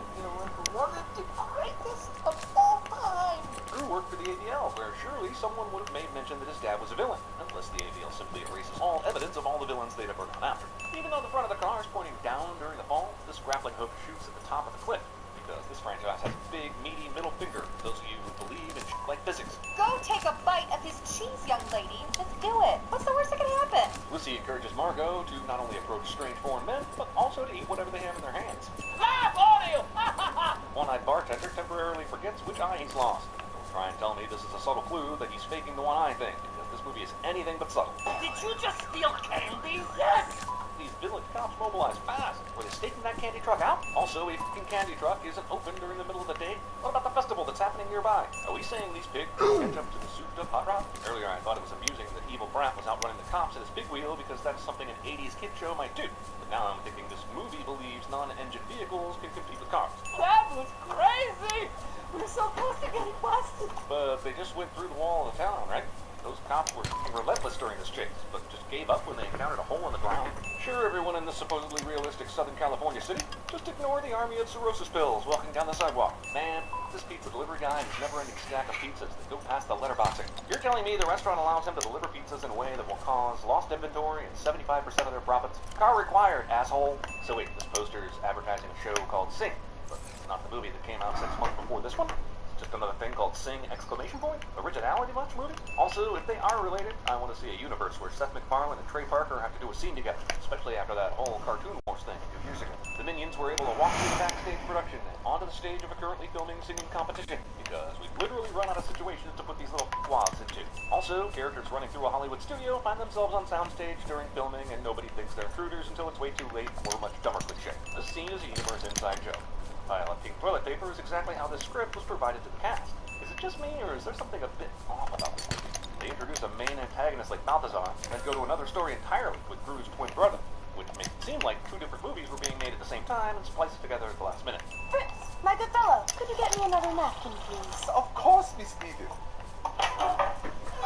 but one of the greatest of all time. Drew worked for the ABL, where surely someone would have made mention that his dad was a villain, unless the ABL simply erases all evidence of all the villains they've ever gone after. Even though the front of the car is pointing down during the fall, this grappling hook shoots at the top of the cliff, because this franchise has a big, meaty middle finger for those of you who believe in shit like physics. Go take a bite of his cheese, young lady. Just do it. What's the worst that can happen? Lucy encourages Margot to not only approach strange foreign men, but also to eat whatever they have in their hands. Laugh, audio. One-eyed bartender temporarily forgets which eye he's lost. He'll try and tell me this is a subtle clue that he's faking the one-eye thing, because this movie is anything but subtle. Did you just steal candy? Yes. These villain cops mobilize fast. Were they staking that candy truck out? Also, a fucking candy truck isn't open during the middle of the day. What about the festival that's happening nearby? Are we saying these pigs catch up to the souped-up hot rod? Earlier, I thought it was amusing that Evil Brat was outrunning the cops in his big wheel because that's something an 80s kid show might do. But now I'm thinking this movie believes non-engine vehicles can compete with cars. That was crazy! We're so close to getting busted. But they just went through the wall of the town, right? Those cops were relentless during this chase, but just gave up when they encountered a hole in the ground. Sure, everyone in this supposedly realistic Southern California city, just ignore the army of cirrhosis pills walking down the sidewalk. Man, this pizza delivery guy and his never-ending stack of pizzas that go past the letterboxing. You're telling me the restaurant allows him to deliver pizzas in a way that will cause lost inventory and 75% of their profits? Car required, asshole. So wait, this poster is advertising a show called Sing, but it's not the movie that came out 6 months before this one? Is it Just another thing called Sing! Originality much, movie? Also, if they are related, I want to see a universe where Seth MacFarlane and Trey Parker have to do a scene together, especially after that whole Cartoon Wars thing a few years ago. The Minions were able to walk through the backstage production and onto the stage of a currently filming singing competition, because we've literally run out of situations to put these little quads into. Also, characters running through a Hollywood studio find themselves on soundstage during filming, and nobody thinks they're intruders until it's way too late or a much dumber cliche. This scene is a universe inside joke. A pile of pink toilet paper is exactly how this script was provided to the cast. Is it just me, or is there something a bit off about this movie? They introduce a main antagonist like Balthazar, then go to another story entirely with Gru's twin brother, which makes it seem like two different movies were being made at the same time and spliced together at the last minute. Fritz, my good fellow, could you get me another napkin, please? Of course, Miss Edith.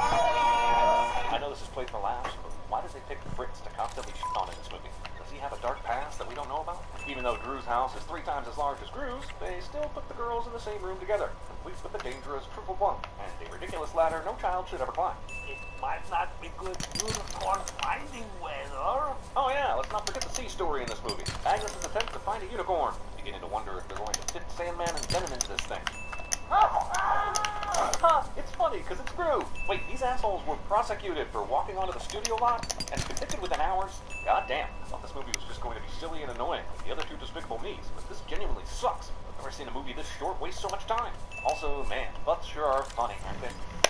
I know this is played for laughs, but why did they pick Fritz to constantly shit on in this movie? Does he have a dark past that we don't know about? Even though Gru's house is 3 times as large as Gru's, they still put the girls in the same room together, complete with a dangerous triple bunk, and a ridiculous ladder no child should ever climb. It might not be good unicorn finding weather. Oh yeah, let's not forget the sea story in this movie. Agnes' attempt to find a unicorn. Beginning to wonder if they're going to fit Sandman and Venom into this thing. It's funny, because it's Gru. Wait, these assholes were prosecuted for walking onto the studio lot and convicted within hours? God damn, I thought this movie was just going to be silly and annoying, like the other two Despicable Me's, but this genuinely sucks. I've never seen a movie this short waste so much time. Also, man, butts sure are funny, aren't they?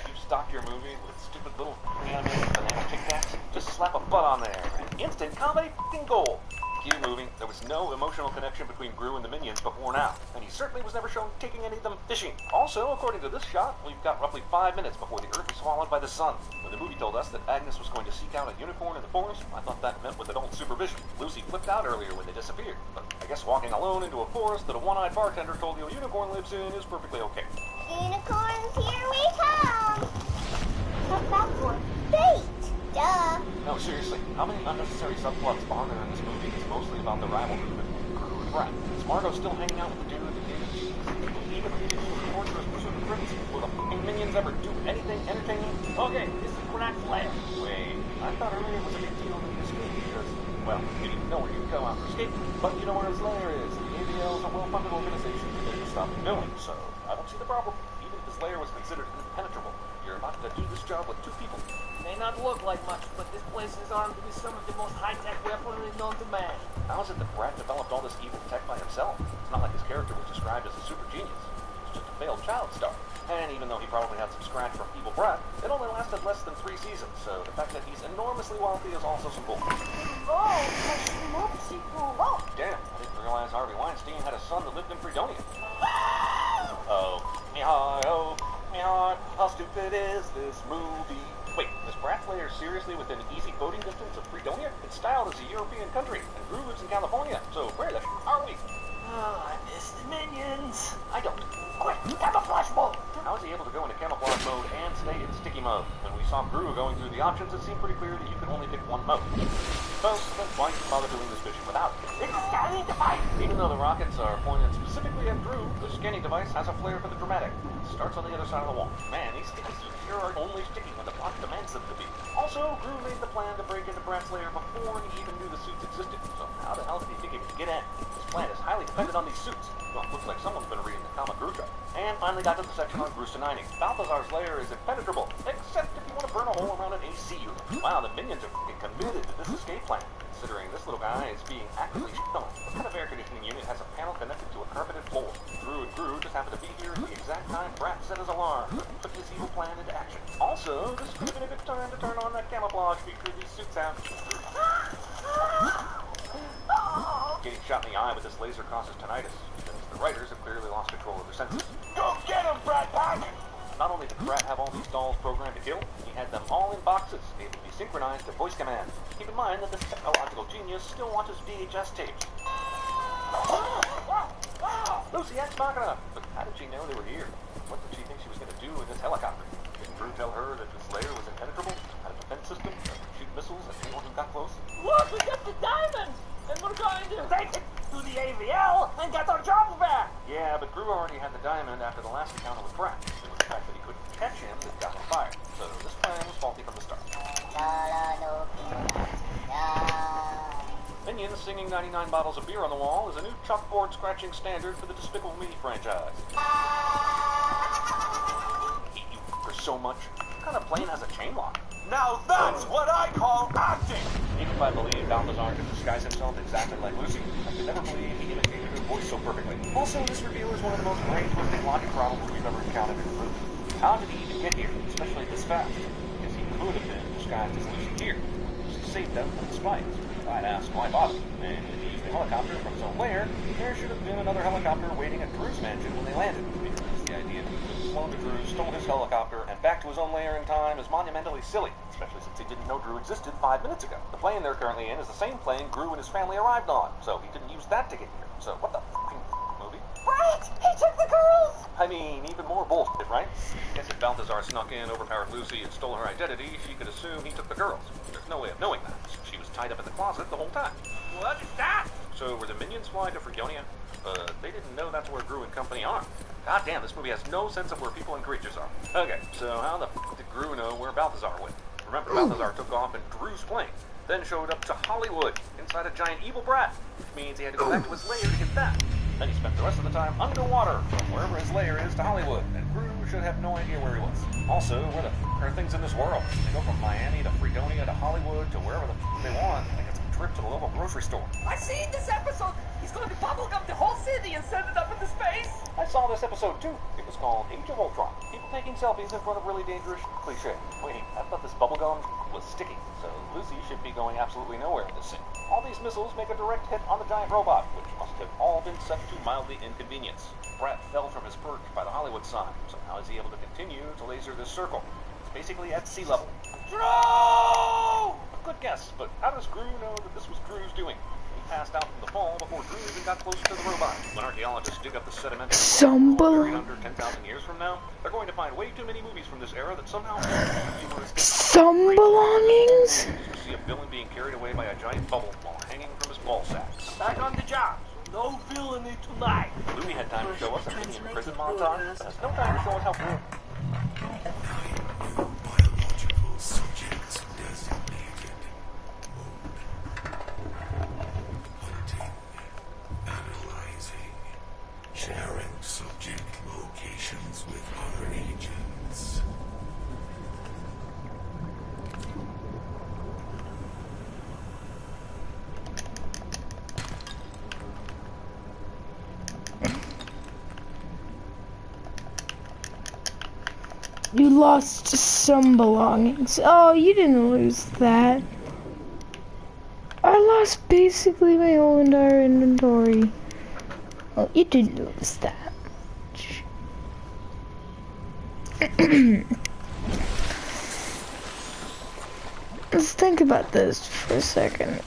You stock your movie with stupid little animated banana Tic Tacs, just slap a butt on there, and instant comedy f***ing gold. Cue movie, there was no emotional connection between Gru and the Minions before now, and he certainly was never shown taking any of them fishing. Also, according to this shot, we've got roughly 5 minutes before the Earth is swallowed by the sun. When the movie told us that Agnes was going to seek out a unicorn in the forest, I thought that meant with adult supervision. Lucy flipped out earlier when they disappeared, but I guess walking alone into a forest that a one-eyed bartender told you a unicorn lives in is perfectly okay. Unicorns, here we come! What's that for? Bait! Duh! No, seriously, how many unnecessary subplots are there in this movie that's mostly about the rivalry between Gru and Brett? Is Margot still hanging out with the dude that gave her cheese? Even if they do a torturous pursuit of Fritz, will the f***ing Minions ever do anything entertaining? Okay, this is Brack's lair. Wait, I thought earlier it was a big deal that he escaped because, well, he didn't know where he would go after escaping. But you know where his lair is. The ABL is a well-funded organization committed to stopping doing, so I don't see the problem. Even if his lair was considered impenetrable, you're about to do this job with 2 people. May not look like much, but this place is armed with some of the most high-tech weaponry known to man. How is it that Brad developed all this evil tech by himself? It's not like his character was described as a super genius. He was just a failed child star. And even though he probably had some scratch from Evil Brad, it only lasted less than 3 seasons, so the fact that he's enormously wealthy is also some bull. Oh, a Subnope sequel. Oh. Damn, I didn't realize Harvey Weinstein had a son that lived in Fredonia. Oh, me-hi-oh, me-hi, how stupid is this movie? Wait, is Brat's lair seriously within easy boating distance of Fredonia? It's styled as a European country, and Gru lives in California, so where the are we? Oh, I miss the Minions. I don't. Quick, camouflage mode! How is he able to go into camouflage mode and stay in sticky mode? When we saw Gru going through the options, it seemed pretty clear that you could only pick one mode. So, then why even bother doing this mission without it? It's a scanning device! Even though the rockets are pointed specifically at Gru, the scanning device has a flair for the dramatic. It starts on the other side of the wall. Man, these sticky suits here are only sticky when the plot demands them to be. Also, Gru made the plan to break into Brat's lair before he even knew the suits existed. So how the hell did he think he could get in? His plan is highly dependent on these suits. Well, it looks like someone's been reading the comic Gru Drive. And finally got to the section on Grustinining. Balthazar's lair is impenetrable, except if you want to burn a hole around an AC unit. Wow, the Minions are f***ing committed to this escape plan, considering this little guy is being actively shit on. What kind of air conditioning unit has a panel connected to a carpeted floor? Drew and Gru just happened to be here at the exact time Brat set his alarm, but put his evil plan into action. Also, this could have been a good time to turn on that camouflage feature these suits have. Getting shot in the eye with this laser causes tinnitus, since the writers have clearly lost control of their senses. Go get him, Brat Pack! Not only did Brat have all these dolls programmed to kill, he had them all in boxes, able to be synchronized to voice command. Keep in mind that this technological genius still watches VHS tapes. Lucy Ex Machina! But how did she know they were here? What did she think she was going to do in this helicopter? Didn't Gru tell her that this lair was impenetrable? Had a defense system that could shoot missiles at anyone who got close? Look, we got the diamond! And we're going to take it to the AVL and get our job back! Yeah, but Gru already had the diamond after the last encounter with Brat. It was the fact that he couldn't catch him that got him fired. So this plan was faulty from the start. Minions singing 99 bottles of beer on the wall is a new chalkboard scratching standard for the Despicable Me franchise. so much. What kind of plane has a chain lock? Now that's what I call acting! Even if I believe Balthazar could disguise himself exactly like Lucy, I could never believe he imitated her voice so perfectly. Also, this reveal is one of the most brain-twisting logic problems we've ever encountered in the movie. How did he even get here, especially this fast? Because he could have been disguised as Lucy here. Lucy saved them from the spikes. I'd ask, why bother? And if he used the helicopter from his own lair, there should have been another helicopter waiting at Drew's mansion when they landed. Because the idea that he could have flown to Drew, stole his helicopter, and back to his own lair in time is monumentally silly, especially since he didn't know Drew existed 5 minutes ago. The plane they're currently in is the same plane Drew and his family arrived on, so he couldn't use that to get here. So what the f***ing movie? Right! He took the girls! I mean, even more bullshit, right? Guess if Balthazar snuck in, overpowered Lucy, and stole her identity, she could assume he took the girls. There's no way of knowing that. She was tied up in the closet the whole time. What is that? So were the minions flying to Fredonia? They didn't know that's where Gru and company are. God damn, this movie has no sense of where people and creatures are. Okay, so how the f*** did Gru know where Balthazar went? Remember, Balthazar took off in Drew's plane, then showed up to Hollywood inside a giant evil brat, which means he had to go back to his lair to get that. Then he spent the rest of the time underwater, from wherever his lair is to Hollywood, and Gru should have no idea where he was. Also, where the f*** are things in this world? They go from Miami to Fredonia to Hollywood to wherever the f*** they want, like it's a trip to the local grocery store. I seen this episode. He's going to bubblegum the whole city and send it up into space. I saw this episode too. It was called Age of Ultron. People taking selfies in front of really dangerous cliché. Wait, I thought this bubblegum was sticky, so Lucy should be going absolutely nowhere in this scene. All these missiles make a direct hit on the giant robot, which must have all been set to mildly inconvenience. Brett fell from his perch by the Hollywood sign, so how is he able to continue to laser this circle? It's basically at sea level. Drew! Good guess, but how does Gru know that this was Drew's doing? He passed out from the fall before Drew even got close to the robot. When archaeologists dig up the sedimentary buried under 10,000 years from now, they're going to find way too many movies from this era that somehow some belongings. To see a villain being carried away by a giant bubble while hanging from his ball sacks. Back on the job. No villainy tonight. Louis had time to show us a minion prison montage, but has no time to show us how good. Biological subjects designated. Hunting. Analyzing. Sharing subject locations with other agents. You lost some belongings. Oh, you didn't lose that. I lost basically my whole entire inventory. Oh, you didn't lose that. Let's think about this for a second.